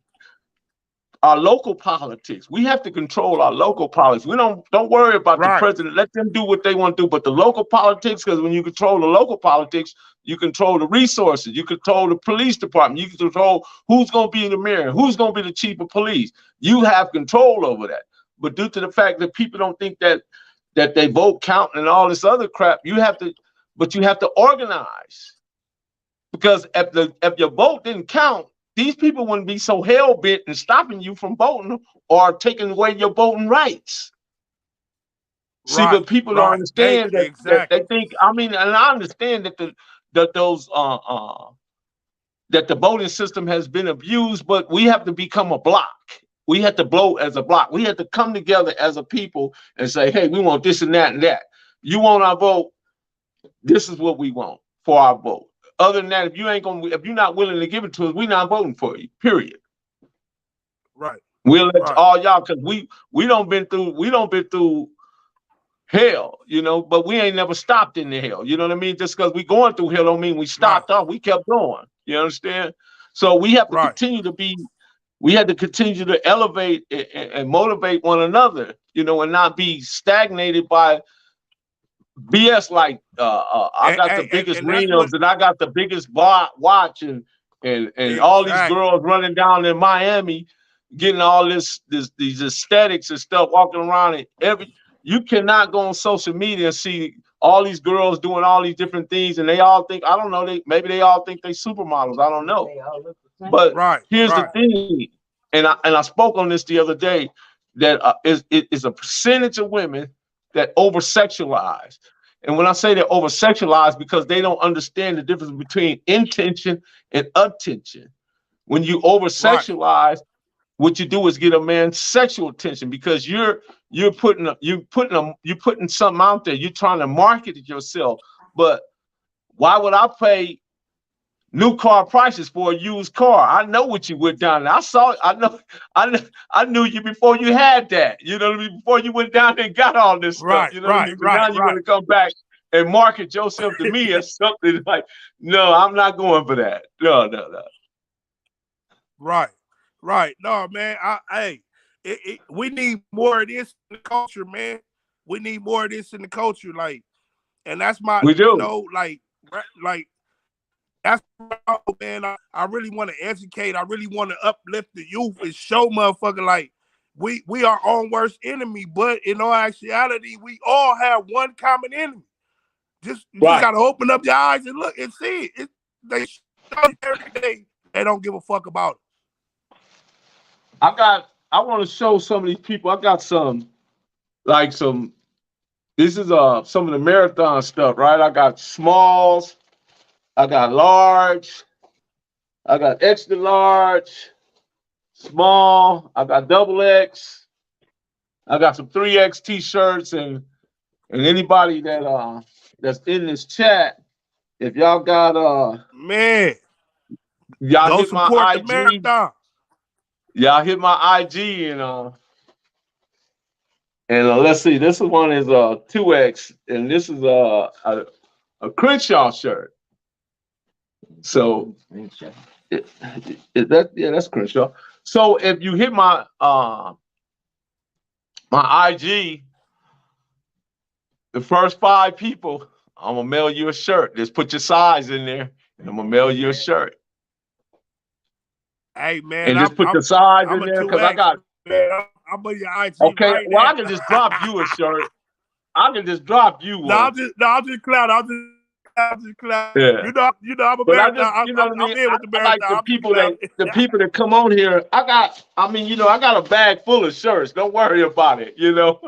our local politics, we have to control our local politics. We don't worry about the president. Let them do what they want to do. But the local politics, because when you control the local politics, you control the resources, you control the police department, you control who's going to be in the mayor, who's going to be the chief of police. You have control over that. But due to the fact that people don't think that they vote count and all this other crap, you have to organize. Because if your vote didn't count, these people wouldn't be so hell-bent in stopping you from voting or taking away your voting rights. See, but people don't understand that they think, I mean, and I understand that that the voting system has been abused, but we have to become a block. We have to blow as a block. We have to come together as a people and say, hey, we want this and that and that. You want our vote? This is what we want for our vote. Other than that, if you're not willing to give it to us, we're not voting for you. Period. Right. We'll let all y'all, because we don't been through hell, you know, but we ain't never stopped in the hell. You know what I mean? Just because we going through hell don't mean we stopped off. We kept going. You understand? So we have to continue to elevate and motivate one another, you know, and not be stagnated by BS like I got the biggest rims and I got the biggest watch and all these girls running down in Miami getting all these aesthetics and stuff, walking around and you cannot go on social media and see all these girls doing all these different things and they all think, I don't know, maybe they all think they supermodels. I don't know. But here's the thing, and I spoke on this the other day, that it's a percentage of women that over-sexualize. And when I say they're over-sexualized, because they don't understand the difference between intention and attention. When you over-sexualize, what you do is get a man's sexual attention, because you're putting something out there. You're trying to market it yourself. But why would I pay new car prices for a used car? I know what you went down there. I knew you before you had that. You know what I mean? Before you went down there and got all this stuff. You know what I mean? But now you're gonna come back and market yourself to me as something like, no, I'm not going for that. No. Right. No, man. We need more of this in the culture, man. We need more of this in the culture, like, and that's my, we do. You know, like that's, man. I really want to educate. I really want to uplift the youth and show motherfucker like we are our worst enemy, but in all actuality, we all have one common enemy. You just gotta open up your eyes and look and see it. They show every day. They don't give a fuck about it. I want to show some of these people. I got some. This is some of the marathon stuff, right? I got smalls, I got large, I got extra large, small, I got double X, I got some 3X t-shirts, and anybody that's in this chat, if y'all got man, y'all hit my IG. Marathon. Y'all hit my IG and let's see. This one is 2X, and this is a Crenshaw shirt. So that's Crenshaw. So if you hit my my IG, the first 5 people, I'm gonna mail you a shirt. Just put your size in there, and I'm gonna mail you a shirt. Hey man, and just put the size in there, because I got. Man, I'm on your IG. Okay, right well now. I can just drop you a shirt. I can just drop you one. I'm just clown. I'm just clown. Yeah. You know, I'm a but marathon. I just, you know what I mean? In with the marathon. I like the people that come on here. I got a bag full of shirts. Don't worry about it, you know.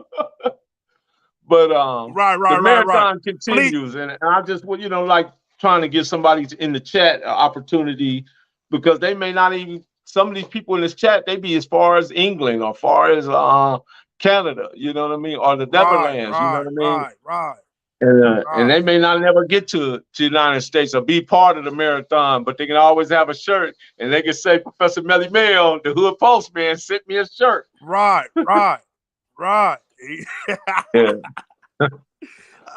But the marathon continues, and I just like trying to give somebody in the chat an opportunity, because they may not even, some of these people in this chat, they be as far as England or far as Canada, you know what I mean, or the Right, Netherlands, you know right, what I mean. right, right, And right. they may not never get to the United States or be part of the marathon, but they can always have a shirt and they can say, Professor Melly Mail, the Hood Postman, sent me a shirt. Right, right, right. Yeah.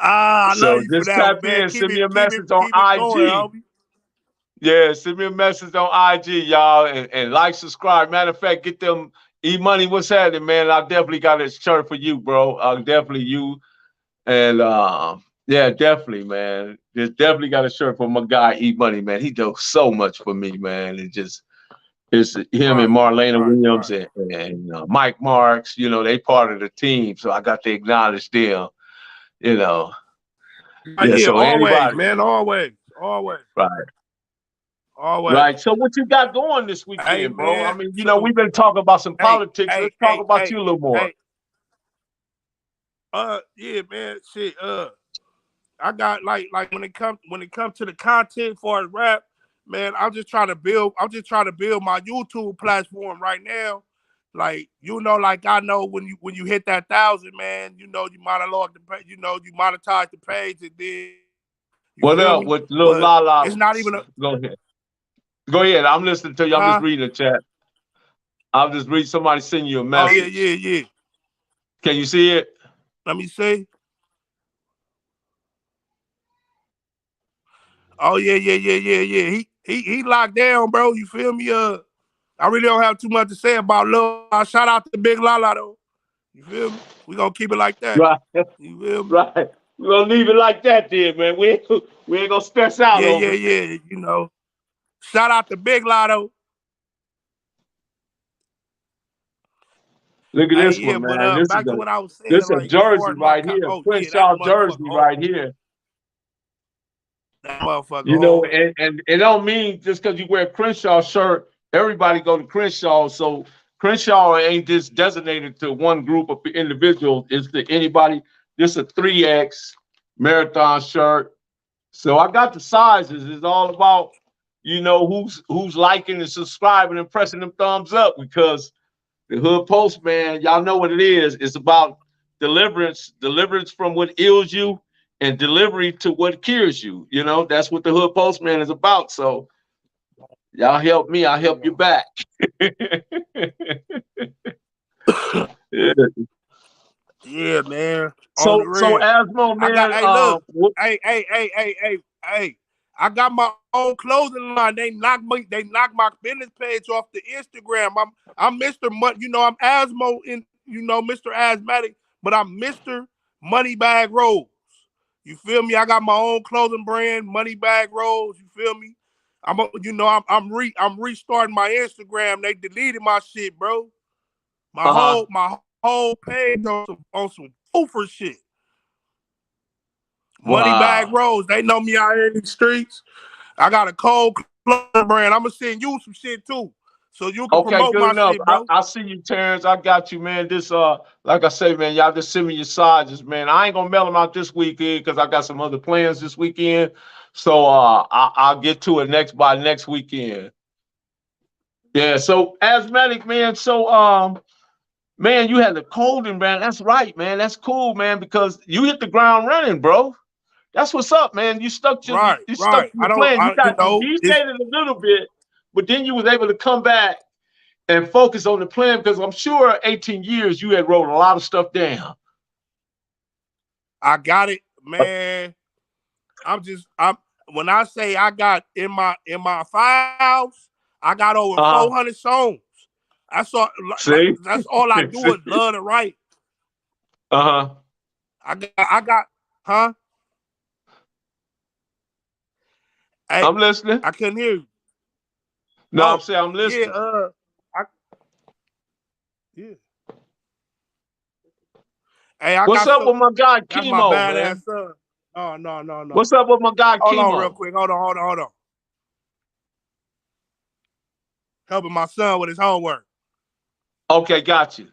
I love So you for just that one, tap man. in, Keep send it, me a keep it, message on keep it going, IG. homie. Yeah, send me a message on IG, y'all, and like, subscribe. Matter of fact, get them E-Money. What's happening, man? I definitely got a shirt for you, bro. Definitely you. And yeah, definitely, man. Just definitely got a shirt for my guy E-Money, man. He does so much for me, man. It's him and Right, Marlena right, Williams right. and Mike Marks. You know, they part of the team, so I got to acknowledge them. You know, yeah. Yeah, So always, anybody, man, always, always, right? always. Right. So what you got going this Hey, weekend, bro? I man. mean, So, we've been talking about some hey, politics. hey, Let's talk hey, about hey, you a little more. hey. Yeah, man. Shit. I got like when it comes to the content for rap, man. I'm just trying to build my YouTube platform right now. Like like I know when you hit that 1,000, man, you monologue the page, you monetize the page, and then you What feel up me. with Lil But Lala? it's not even a Go ahead. Go ahead. I'm listening to you. I'm just huh. reading the chat. I'm just reading. Somebody send you a Oh yeah, message. yeah, yeah. Can you see it? Let me see. Oh yeah, yeah, yeah, yeah, yeah. He locked down, bro. You feel me? I really don't have too much to say about Lil. Shout out to Big Lala though. You feel me? We gonna keep it like that. Right. You feel me? Right. We're gonna leave it like that, then, man. We ain't gonna stress out Yeah, yeah, over it. yeah. Shout out to Big Lotto. Look at Hey, this yeah, one, but man. back to what I was saying, This a like as far jersey as my right here, oh yeah, that Crenshaw motherfucker jersey hard. right here. That motherfucker You know, hard. and it don't mean just because you wear a Crenshaw shirt, everybody go to Crenshaw. So Crenshaw ain't just designated to one group of individuals. It's to anybody. This a 3X marathon shirt. So I got the sizes. It's all about, who's liking and subscribing and pressing them thumbs up, because the Hood Postman, y'all know what it is. It's about deliverance from what ails you, and delivery to what cures you. That's what the Hood Postman is about. So y'all help me, I help you back. Yeah. Yeah, man. On the So real. Asmo, I got man, hey look. Hey. I got my own clothing line. They knocked my business page off the Instagram. I'm Mr. I'm Azmo in Mr. Azmatic, but I'm Mr. Moneybag Rose. You feel me? I got my own clothing brand, Moneybag Rose. You feel me? I'm restarting my Instagram. They deleted my shit, bro. uh-huh. My whole page on some foofer shit. Moneybag Wow. Rose. They know me out here in the streets. I got a cold clothing brand. I'm gonna send you some shit too, so you can Okay, promote good my enough. shit, bro. I see you, Terrence. I got you, man. This like I say, man, y'all just send me your sizes, man. I ain't gonna mail them out this weekend because I got some other plans this weekend. So I'll get to it by next weekend. Yeah, so asthmatic, man. So man, you had the colding, man. That's right, man. That's cool, man, because you hit the ground running, bro. That's what's up, man. You stuck to Right, you stuck right. to your plan. You It's deviated a little bit, but then you was able to come back and focus on the plan, because I'm sure 18 years you had wrote a lot of stuff down. I got it, man. I'm when I say I got in my files, I got over Uh-huh. 400 songs. See? That's all I do See? is love to write. Uh-huh. I got huh? Hey, I'm listening. I couldn't hear you. No, I'm Oh, saying I'm yeah, listening. I yeah. Hey, I What's got up with some. my guy That's my Chemo, man? badass son. Oh, no. What's up with my guy Hold on real Chemo? quick. Hold on. Helping my son with his homework. Okay, got you.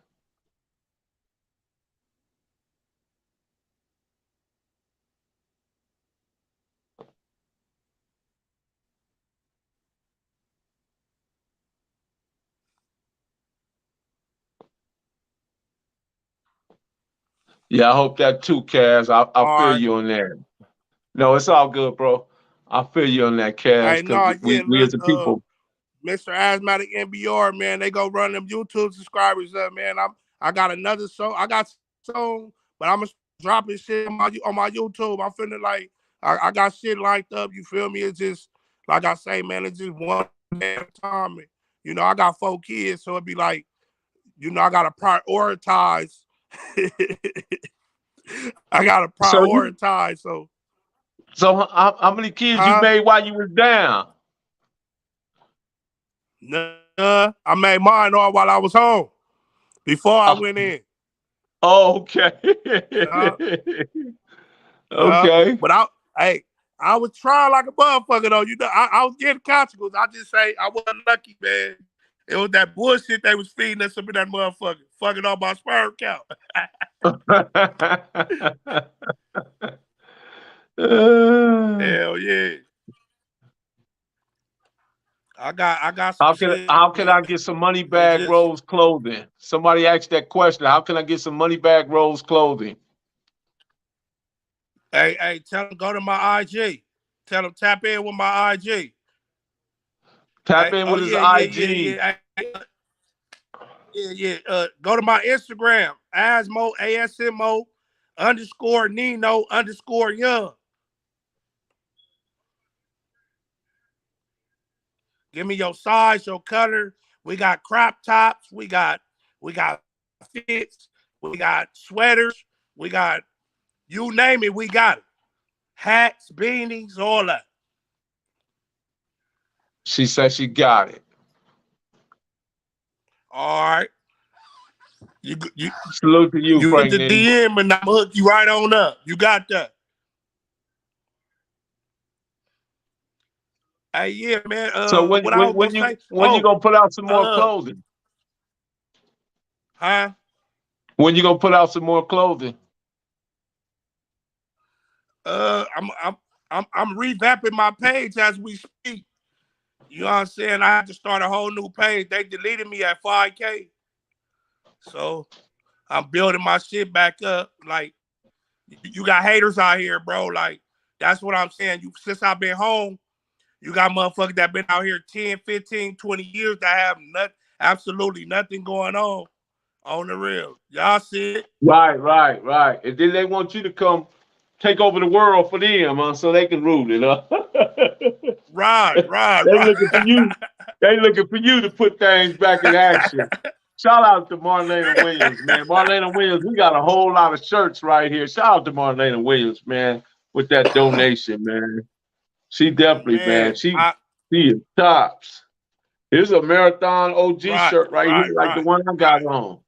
Yeah, I hope that too, Kaz. I All feel right. you on that. No, it's all good, bro. I feel you on that, Kaz, Hey, because no, yeah, we look, as a people. Mr. Azmatic NBR, man, they go run them YouTube subscribers up, man. I got another song. I got song, but I'm gonna drop this shit on my YouTube. I'm feeling like I got shit lined up. You feel me? It's just like I say, man. It's just one day at a time. And, you know, I got 4 kids, so it'd be like, you know, I gotta prioritize. I gotta So prioritize. how many kids you Huh? made while you was down? Nah, I made mine all while I was home before I Oh, went in. okay. Yeah. Yeah, Okay. but I was trying like a motherfucker though. You know, I was getting consequences. I just say I wasn't lucky, man. It was that bullshit they was feeding us up in that motherfucker, fucking on my sperm count. Hell yeah. I got some shit, how can man. I get some money It's bag just rolls clothing? Somebody asked that question. How can I get some money bag rolls clothing? hey, tell them go to my IG. Tell them tap in with my IG. Tap Hey, in oh with his yeah, IG. yeah. Go to my Instagram, Azmo, ASMO _ Nino _ Young. Give me your size, your color. We got crop tops. We got fits. We got sweaters. We got you name it. We got it. Hats, beanies, all that. She said she got it. All right. You Salute to you, hit Frank the Nitty. DM and I'm gonna hook you right on up. You got that. Hey, yeah, man. So What I was gonna say? when you gonna put out some more Uh, clothing? huh? When you gonna put out some more clothing? I'm revamping my page as we speak. You know what I'm saying? I have to start a whole new page. They deleted me at 5K. So I'm building my shit back up. Like, you got haters out here, bro. Like, that's what I'm saying. Since I've been home, you got motherfuckers that been out here 10, 15, 20 years that have absolutely nothing going on the real. Y'all see it? Right. And then they want you to come take over the world for them, so they can rule it, huh? Right. They looking for you. They looking for you to put things back in action. Shout out to Marlena Williams, man. Marlena Williams, we got a whole lot of shirts right here. Shout out to Marlena Williams, man, with that donation, man. She definitely, man. Man, She is tops. Here's a Marathon OG shirt right here, like the one I got on.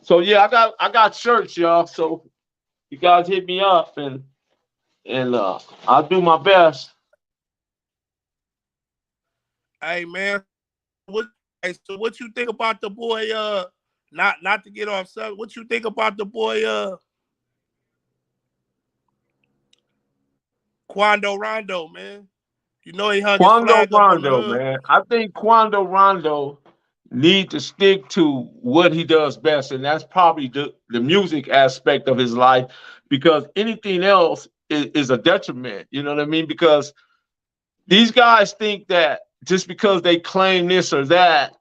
So yeah, I got shirts, y'all. So you guys hit me up and I'll do my best. Hey, man. So what you think about the boy? Not to get off subject. What you think about the boy? Quando Rondo, man. You know he hung his Quando flag up on the Rondo, hood. man. I think Quando Rondo need to stick to what he does best, and that's probably the music aspect of his life, because anything else is a detriment. You know what I mean? Because these guys think that just because they claim this or that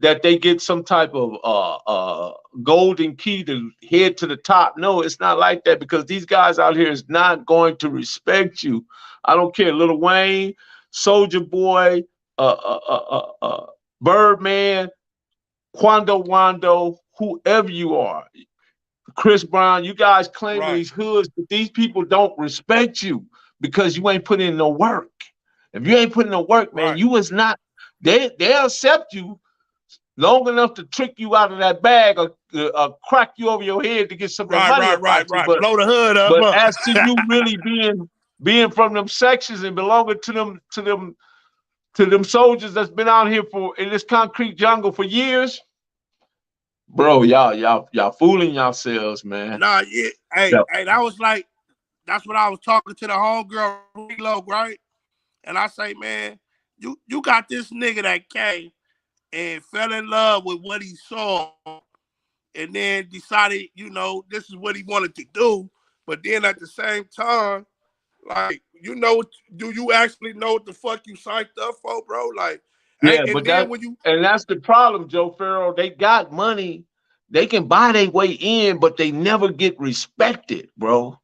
they get some type of golden key to head to the top. No, it's not like that, because these guys out here is not going to respect you. I don't care, Lil Wayne, Soldier Boy, Birdman, Quando Wando, whoever you are, Chris Brown, you guys claim these hoods, but these people don't respect you because you ain't put in no work. If you ain't putting no work, man, you is not. They'll accept you long enough to trick you out of that bag or crack you over your head to get some of the money about you. But blow the hood up. But as to you really being from them sections and belonging to them soldiers that's been out here in this concrete jungle for years, bro, y'all fooling yourselves, man. Nah, yeah. Hey, that was like, that's what I was talking to the homegirl, Reload, right? And I say, man, you got this nigga that came and fell in love with what he saw and then decided, you know, this is what he wanted to do. But then at the same time, like, you know, do you actually know what the fuck you signed up for, bro? Like, Yeah, and but then when you that's the problem, Joe Farrell. They got money. They can buy their way in, but they never get respected, bro.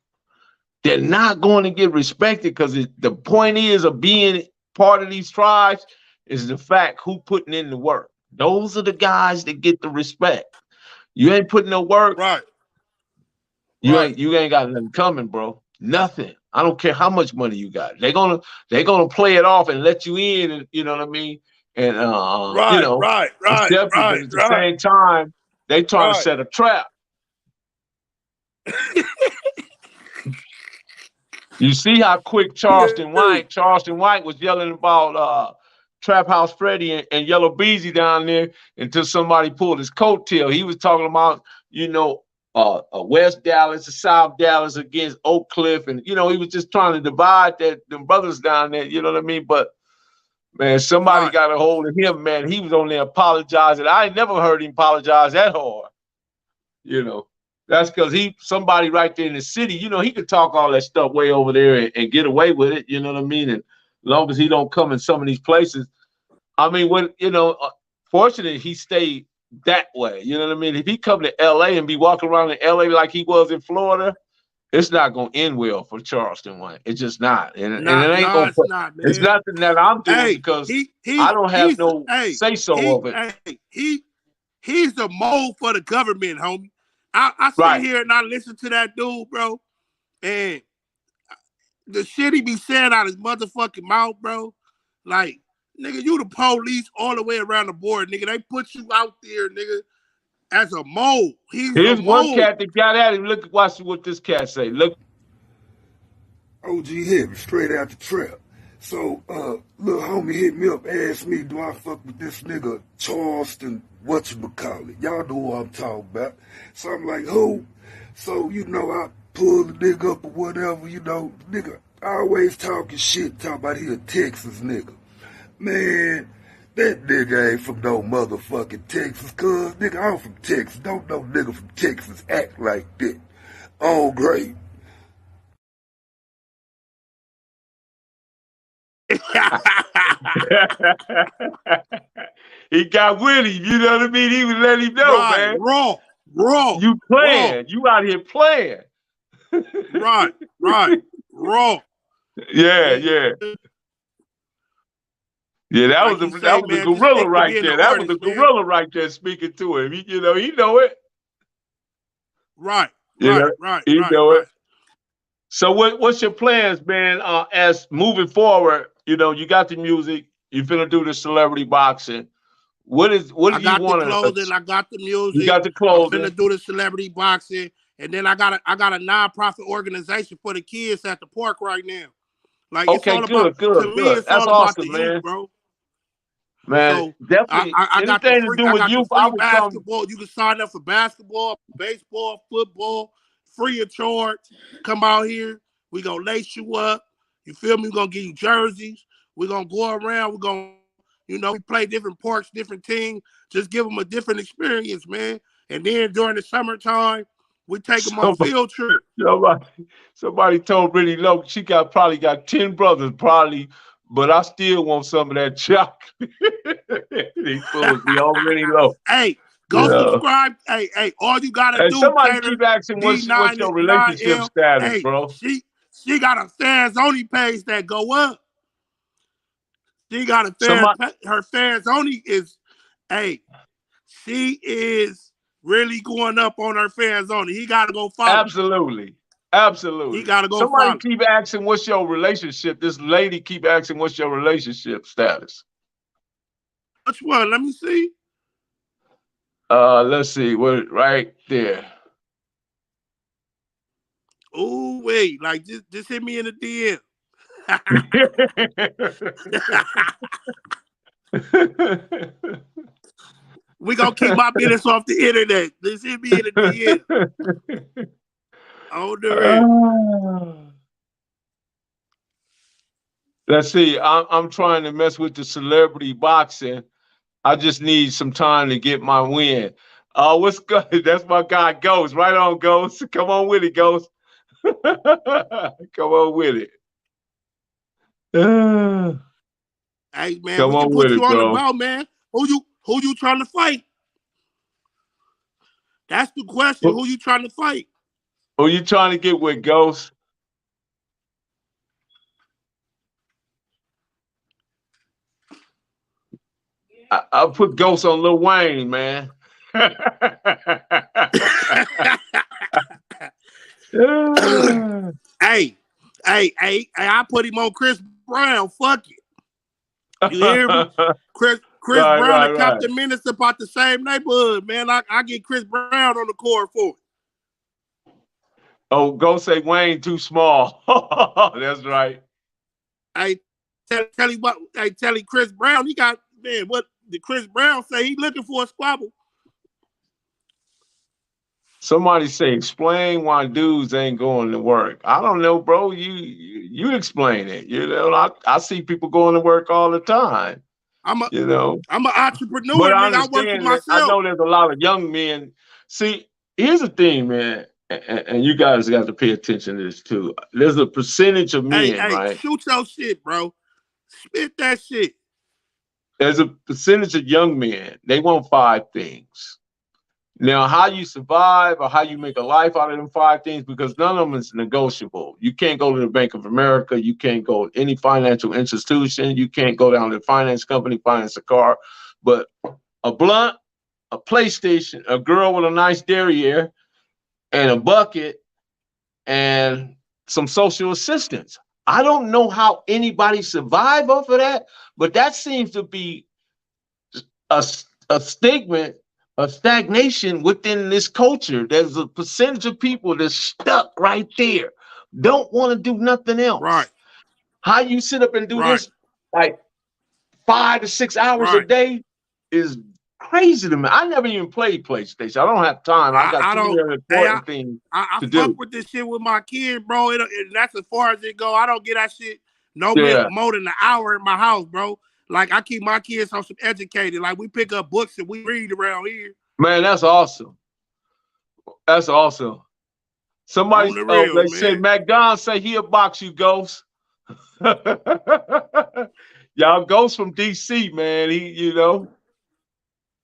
They're not going to get respected because the point is of being part of these tribes is the fact who putting in the work. Those are the guys that get the respect. You ain't putting no work. right, You right, ain't got nothing coming, bro. Nothing. I don't care how much money you got. They're gonna play it off and let you in, and you know what I mean? And you right, know, right, right, accept you, but right, at the right, same time, they trying to right. set a trap. You see how quick Charleston White was yelling about Trap House Freddy and Yellow Beezy down there until somebody pulled his coattail. He was talking about, you know, West Dallas, South Dallas against Oak Cliff, and you know, he was just trying to divide them brothers down there, you know what I mean? But man, somebody Right. got a hold of him, man. He was on there apologizing. I ain't never heard him apologize that hard, you know. That's because somebody right there in the city, you know, he could talk all that stuff way over there and get away with it, you know what I mean? And as long as he don't come in some of these places, I mean, when, you know, fortunately he stayed that way, you know what I mean? If he come to LA and be walking around in LA like he was in Florida, it's not gonna end well for Charleston White. It's just not, and it ain't gonna. It's not, It's man. nothing that I'm doing Hey, because I don't have no say so of it. He's the mole for the government, homie. I sit Right. here and I listen to that dude, bro, and the shit he be saying out his motherfucking mouth, bro. Like, nigga, you the police all the way around the board, nigga. They put you out there, nigga, as a mole. He's Here's a one mole. cat that got at him. Watch what this cat say. Look. OG hit me straight out the trap. So, little homie hit me up, asked me, do I fuck with this nigga Charleston, whatchamacallit? Y'all know who I'm talking about. So I'm like, who? So, you know, I pull the nigga up or whatever, you know, nigga always talking shit, talking about he a Texas nigga. Man, that nigga ain't from no motherfucking Texas, cuz, nigga, I'm from Texas. Don't no nigga from Texas act like that. Oh, great. He got with him, you know what I mean? He was letting him know, right, man. Raw. You playing. Raw. You out here playing. Right. Raw. Yeah. Yeah, that Like was say, a man, gorilla right there. That was a gorilla right there speaking to him. You know, he know it. Right. He know it. So what's your plans, man, as moving forward? You know, you got the music, you finna do the celebrity boxing. What do you want to? I got the clothing, I got the music. You got the clothing. I'm finna do the celebrity boxing. And then I got a nonprofit organization for the kids at the park right now. Like, okay, it's all good. To me, it's That's all about awesome, the man. youth, bro. Man, So definitely. I got the anything free, to do with youth, I would basketball. You can sign up for basketball, baseball, football, free of charge. Come out here. We gonna lace you up. You feel me? We're gonna give you jerseys. We're gonna go around. We're gonna, you know, we play different parks, different teams. Just give them a different experience, man. And then during the summertime, we take them on field trip. Somebody told Really Low she probably got 10 brothers, probably, but I still want some of that chocolate. These fools be already low. Hey, go subscribe. Hey, all you gotta do. Somebody keep asking what's your relationship status, bro. She got a fans only page that go up. She got her fans only is, she is really going up on her fans only. He gotta go follow. Absolutely. He gotta go Somebody follow. keep asking what's your relationship. This lady keep asking what's your relationship status. Which one? Let me see. Let's see. What right there. Oh, wait, like just hit me in the DM. We gonna keep my business off the internet. Just hit me in the DM. On the Let's see. I'm trying to mess with the celebrity boxing. I just need some time to get my win. Oh, what's good? That's my guy, Ghost. Right on, Ghost. Come on with it, Ghost. Come on with it. Hey man, Come we can on put with you it, on the bro. ball, man. Who you trying to fight? That's the question. Who you trying to fight? Who you trying to get with, Ghost? I'll put Ghost on Lil Wayne, man. Hey, I put him on Chris Brown. Fuck it. You hear me? Chris Brown and Captain Menace about the same neighborhood, man. I get Chris Brown on the court for it. Oh, go say Wayne too small. That's right. I tell you what. I tell you, Chris Brown. He got, man. What did Chris Brown say? He looking for a squabble. Somebody say, explain why dudes ain't going to work. I don't know, bro. You explain it. You know, I see people going to work all the time. I'm an entrepreneur, but I nigga. I work for myself. I know there's a lot of young men. See, here's the thing, man, and you guys got to pay attention to this too. There's a percentage of men, right? Shoot your shit, bro. Spit that shit. There's a percentage of young men. They want 5 things. Now, how you survive or how you make a life out of them 5 things, because none of them is negotiable. You can't go to the Bank of America. You can't go to any financial institution. You can't go down to the finance company, finance a car. But a blunt, a PlayStation, a girl with a nice derriere, and a bucket, and some social assistance. I don't know how anybody survive off of that, but that seems to be a statement, a stagnation within this culture. There's a percentage of people that's stuck right there, don't want to do nothing else. Right. How you sit up and do this like 5 to 6 hours a day is crazy to me. I never even played PlayStation. I don't have time. I got too many important things to do. I fuck with this shit with my kid, bro. That's as far as it go. I don't get that shit more than an hour in my house, bro. Like, I keep my kids on some educated. Like, we pick up books and we read around here. Man, that's awesome. That's awesome. Somebody say McDonald say he'll box you, Ghost. Y'all Ghost from DC, man.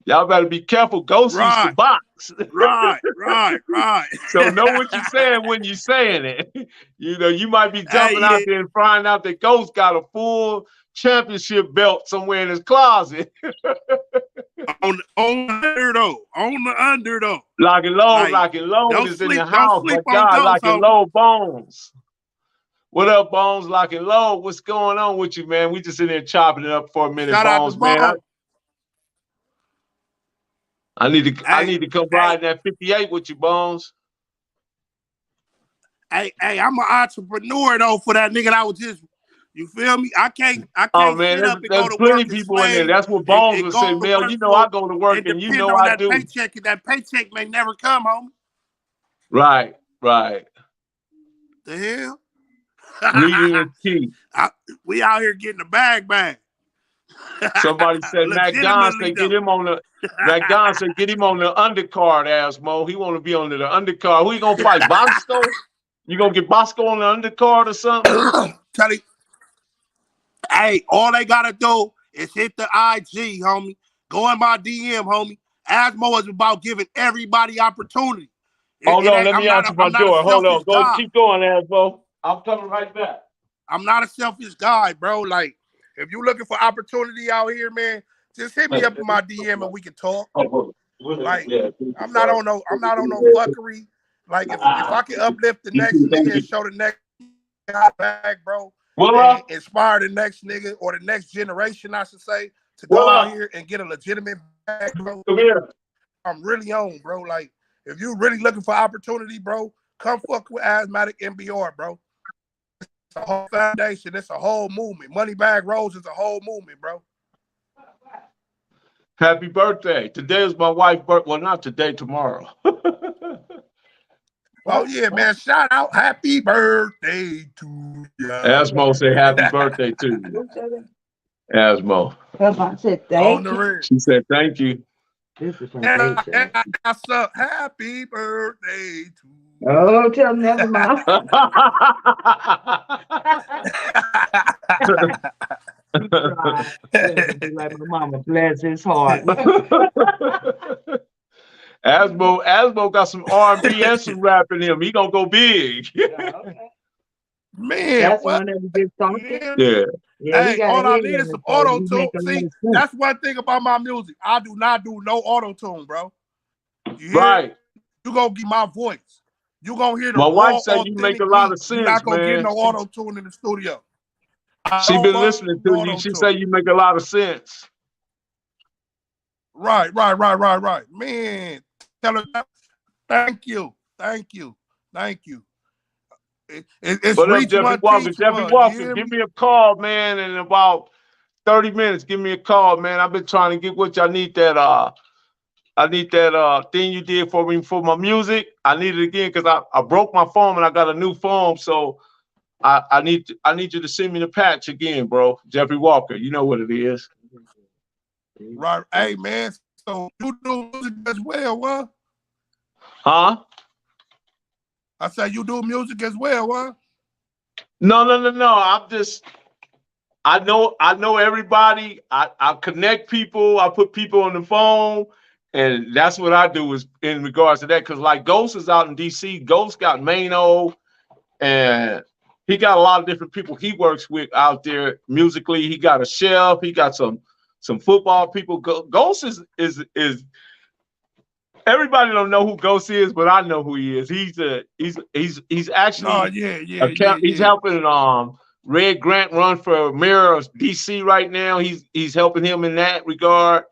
Y'all better be careful. Ghost used to box. Right. So know what you're saying when you're saying it. You might be jumping out there and find out that Ghost got a full championship belt somewhere in his closet. on the under though. Locking low is in the house. My God, Locking Low Bones. What up, Bones? Locking Low. What's going on with you, man? We just in there chopping it up for a minute, Bones, man. I need to come ride that 58 with you, Bones. Hey, I'm an entrepreneur though for that nigga that was just. You feel me? I can't oh man, sit up and there's go to plenty work people in there. That's what Bones would say, Mel. I go to work and you know I do. That paycheck may never come, homie. Right. The hell? Reading is key. We out here getting a bag. Somebody said McDonald said get him on the undercard, Azmo. He want to be on the undercard. Who you gonna fight? Bosco? You gonna get Bosco on the undercard or something? Tell you, hey, all they gotta do is hit the IG, homie. Go in my DM, homie. Azmo is about giving everybody opportunity. Hold on, let me answer my door. Hold on, keep going, Azmo. I'm coming right back. I'm not a selfish guy, bro. Like, if you looking for opportunity out here, man, just hit me up in my DM and we can talk. Like, I'm not on no fuckery. Like, if I can uplift the next nigga and show the next guy back, bro, and inspire the next nigga or the next generation, I should say, to go out here and get a legitimate bag, bro. I'm really on, bro. Like, if you really looking for opportunity, bro, come fuck with Azmatic NBR, bro. It's a whole foundation. It's a whole movement. Moneybag Rose is a whole movement, bro. Happy birthday. Today is my wife's birthday. Well, not today, tomorrow. Oh, yeah, man. Shout out. Happy birthday to you. Azmo say happy birthday to you. Azmo. I said thank you. She said thank you. This is some And great shit. I got some happy birthday to you. Oh, tell never mind. He tried. Yeah, be like my mama, bless his heart. Azmo got some R&B and some rap in him. He gonna go big. Man, That's what? whenever he gets something. Yeah. Yeah, he Hey, got all a I hit need in is it, some so auto he tune. make a lot See, of sense. that's one thing about my music. I do not do no auto tune, bro. You hear? Right. You gonna get my voice. You gonna hear the My wife raw, said you make authentic a lot beat. of You're sense, not gonna get man. no auto tune in the studio. I She don't been want listening to you. auto She tune. say you make a lot of sense. Right. Man, tell her thank you. It's What up, reach Jeffrey one, Walker? teach Jeffrey one. You Walker, hear give me? me a call, man, in about 30 minutes. Give me a call, man. I've been trying to get what I need that thing you did for me for my music. I need it again because I broke my phone and I got a new phone. So I need you to send me the patch again, bro. Jeffrey Walker, you know what it is. Right. Hey, man. So you do music as well, huh? Huh? I said you do music as well, huh? No. I know everybody. I connect people. I put people on the phone, and that's what I do is in regards to that. Because like Ghost is out in DC. Ghost got Mano, and he got a lot of different people he works with out there musically. He got a chef. He got some football people. Ghost is everybody don't know who Ghost is, but I know who he is. He's actually No, yeah. he's helping Red Grant run for mayor of DC right now. He's helping him in that regard.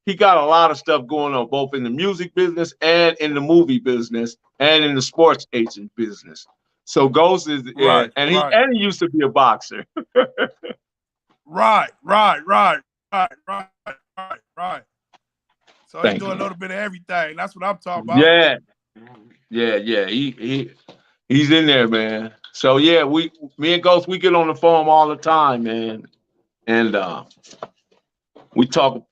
He got a lot of stuff going on, both in the music business and in the movie business and in the sports agent business. So Ghost is Right. he used to be a boxer. Right. So he's doing a little bit of everything. That's what I'm talking about. Yeah. He's in there, man. So yeah, me and Ghost, we get on the phone all the time, man. And we talk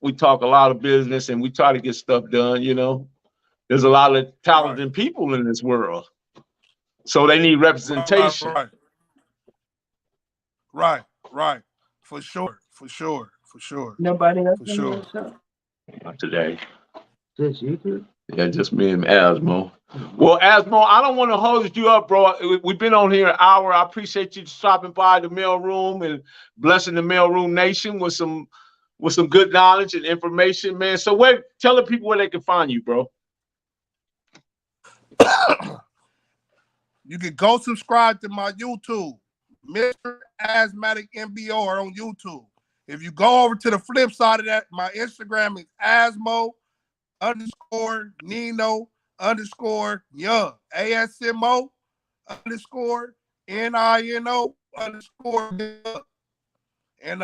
a lot of business and we try to get stuff done, you know. There's a lot of talented people in this world. So they need representation. Right. For sure. Nobody else For in sure. your show? Not today. Just you two? Yeah, just me and Azmo. Well, Azmo, I don't want to hold you up, bro. We've been on here an hour. I appreciate you stopping by the mail room and blessing the mail room nation with some good knowledge and information, man. So tell the people where they can find you, bro. You can go subscribe to my YouTube, Mr. Azmatic MBR on YouTube. If you go over to the flip side of that, my Instagram is Asmo_Nino_Young. ASMO_NINO_Young. And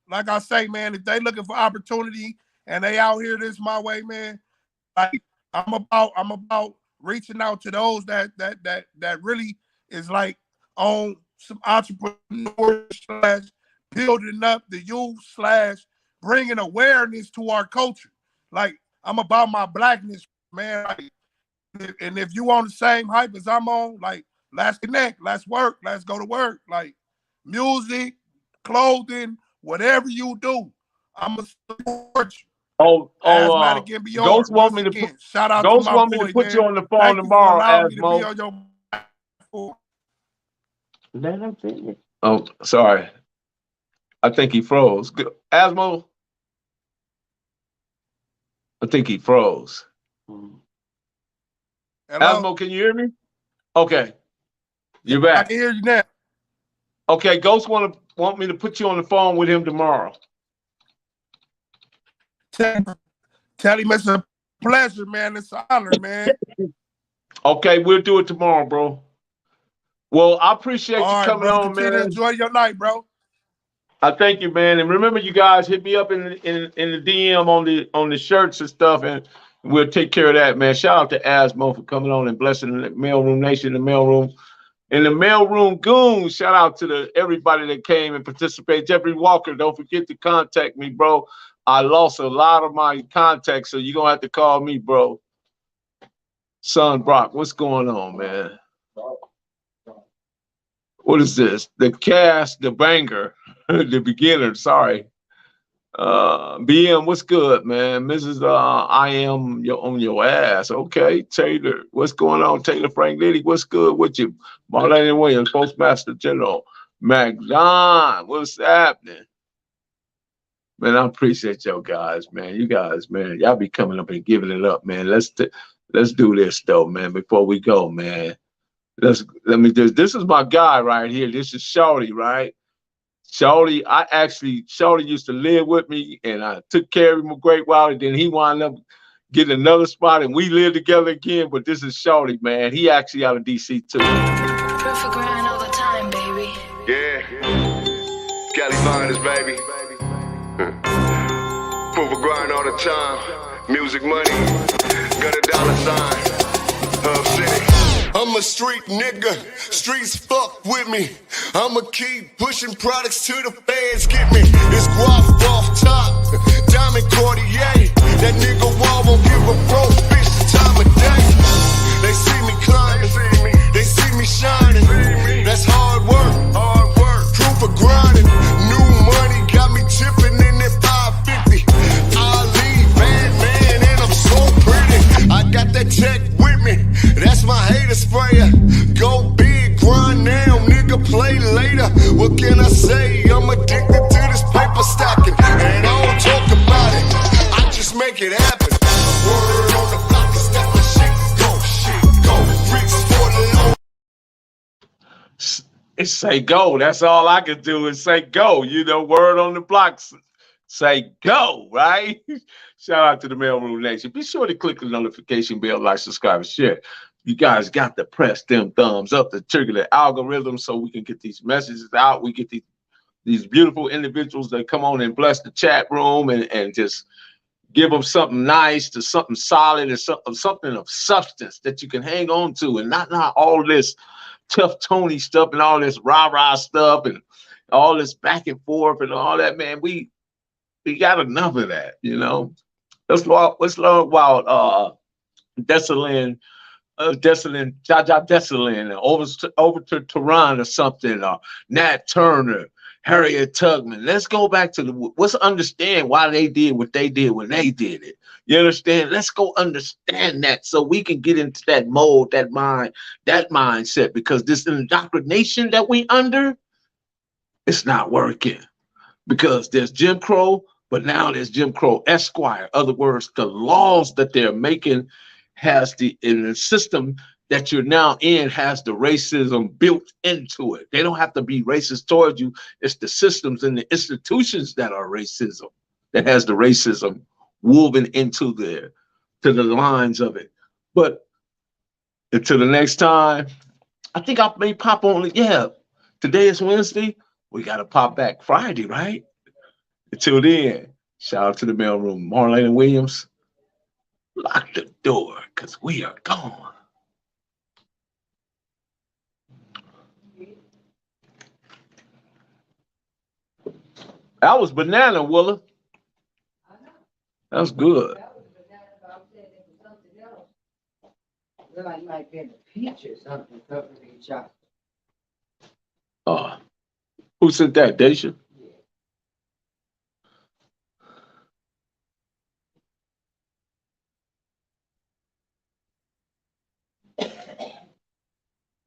like I say, man, if they looking for opportunity and they out here this my way, man, like I'm about reaching out to those that really is like on some entrepreneur / building up the youth / bringing awareness to our culture. Like I'm about my blackness, man. Like, and if you on the same hype as I'm on, like let's connect, let's work, let's go to work. Like music, clothing, whatever you do, I'm gonna support you. Azmatic MBR. Ghost want me to again, shout out Ghost to my want boy, me to put man. you on the phone Thank tomorrow, you for allowing me to be Azmo. on your platform. Let him finish. Oh, sorry. I think he froze. Azmo? I think he froze. Hello? Azmo, can you hear me? Okay. You're back. I can hear you now. Okay, Ghost want me to put you on the phone with him tomorrow. Tell him it's a pleasure, man. It's an honor, man. Okay, we'll do it tomorrow, bro. Well, I appreciate you coming brother, on, continue man. to enjoy your night, bro. I thank you, man. And remember, you guys, hit me up in the DM on the shirts and stuff, and we'll take care of that, man. Shout out to Azmo for coming on and blessing the Mailroom Nation, the Mailroom. And the Mailroom Goons, shout out to everybody that came and participated. Jeffrey Walker, don't forget to contact me, bro. I lost a lot of my contacts, so you're gonna have to call me, bro. Son Brock, what's going on, man? What is this? The cast, the banger, the beginner, sorry. BM, what's good, man? Mrs. I am on your ass. Okay, Taylor, what's going on? Taylor Frank Liddy, what's good with you? Marlene Williams, Postmaster General. McDon, what's happening? Man, I appreciate y'all guys, man. You guys, man, y'all be coming up and giving it up, man. Let's do this though, man. Before we go, man. This is my guy right here. This is Shorty, right? Shorty used to live with me, and I took care of him a great while, and then he wound up getting another spot, and we lived together again. But this is Shorty, man. He actually out of DC too. Perfect grind all the time, baby. Yeah, Cali Finest, baby. Perfect grind all the time. Music money, got a dollar sign. Hub City. I'm a street nigga, streets fuck with me. I'ma keep pushing products till the fans get me. It's guap off top, diamond Cartier. That nigga wall won't give a broke bitch the time of day. They see me climbing, they see me shining. That's hard work, proof of grinding. New money got me tipping in that 550. Ali, bad man, and I'm so pretty. I got that tech with me, that's my hater sprayer. Go big, grind now, nigga, play later. What can I say? I'm addicted to this paper stacking, and I don't talk about it, I just make it happen. Word on the block is that my shit go, reach for the low. It's say go. That's all I can do is say go. You know, word on the block, say go, right? Shout out to the Mailroom Nation. Be sure to click the notification bell, like, subscribe, and share. You guys got to press them thumbs up to trigger the algorithm so we can get these messages out. We get these beautiful individuals that come on and bless the chat room and just give them something nice, to something solid, and something of substance that you can hang on to, and not all this tough Tony stuff and all this rah-rah stuff and all this back and forth and all that, man. We got enough of that, you know. Let's learn about Desalin, Jaja Desalin, over to Tehran or something, or Nat Turner, Harriet Tubman. Let's go back to let's understand why they did what they did when they did it. You understand? Let's go understand that so we can get into that mold, that mindset, because this indoctrination that we under, it's not working. Because there's Jim Crow, but now there's Jim Crow Esquire. Other words, the laws that they're making has in the system that you're now in has the racism built into it. They don't have to be racist towards you. It's the systems and the institutions that are racism, that has the racism woven into to the lines of it. But until the next time, I think I may pop on. Yeah, today is Wednesday. We got to pop back Friday, right? Until then, shout out to the mailroom. Marlene Williams, lock the door because we are gone. That was banana, Willa. That's good. Look like you might be in a peach or something. Who said that, Daisha?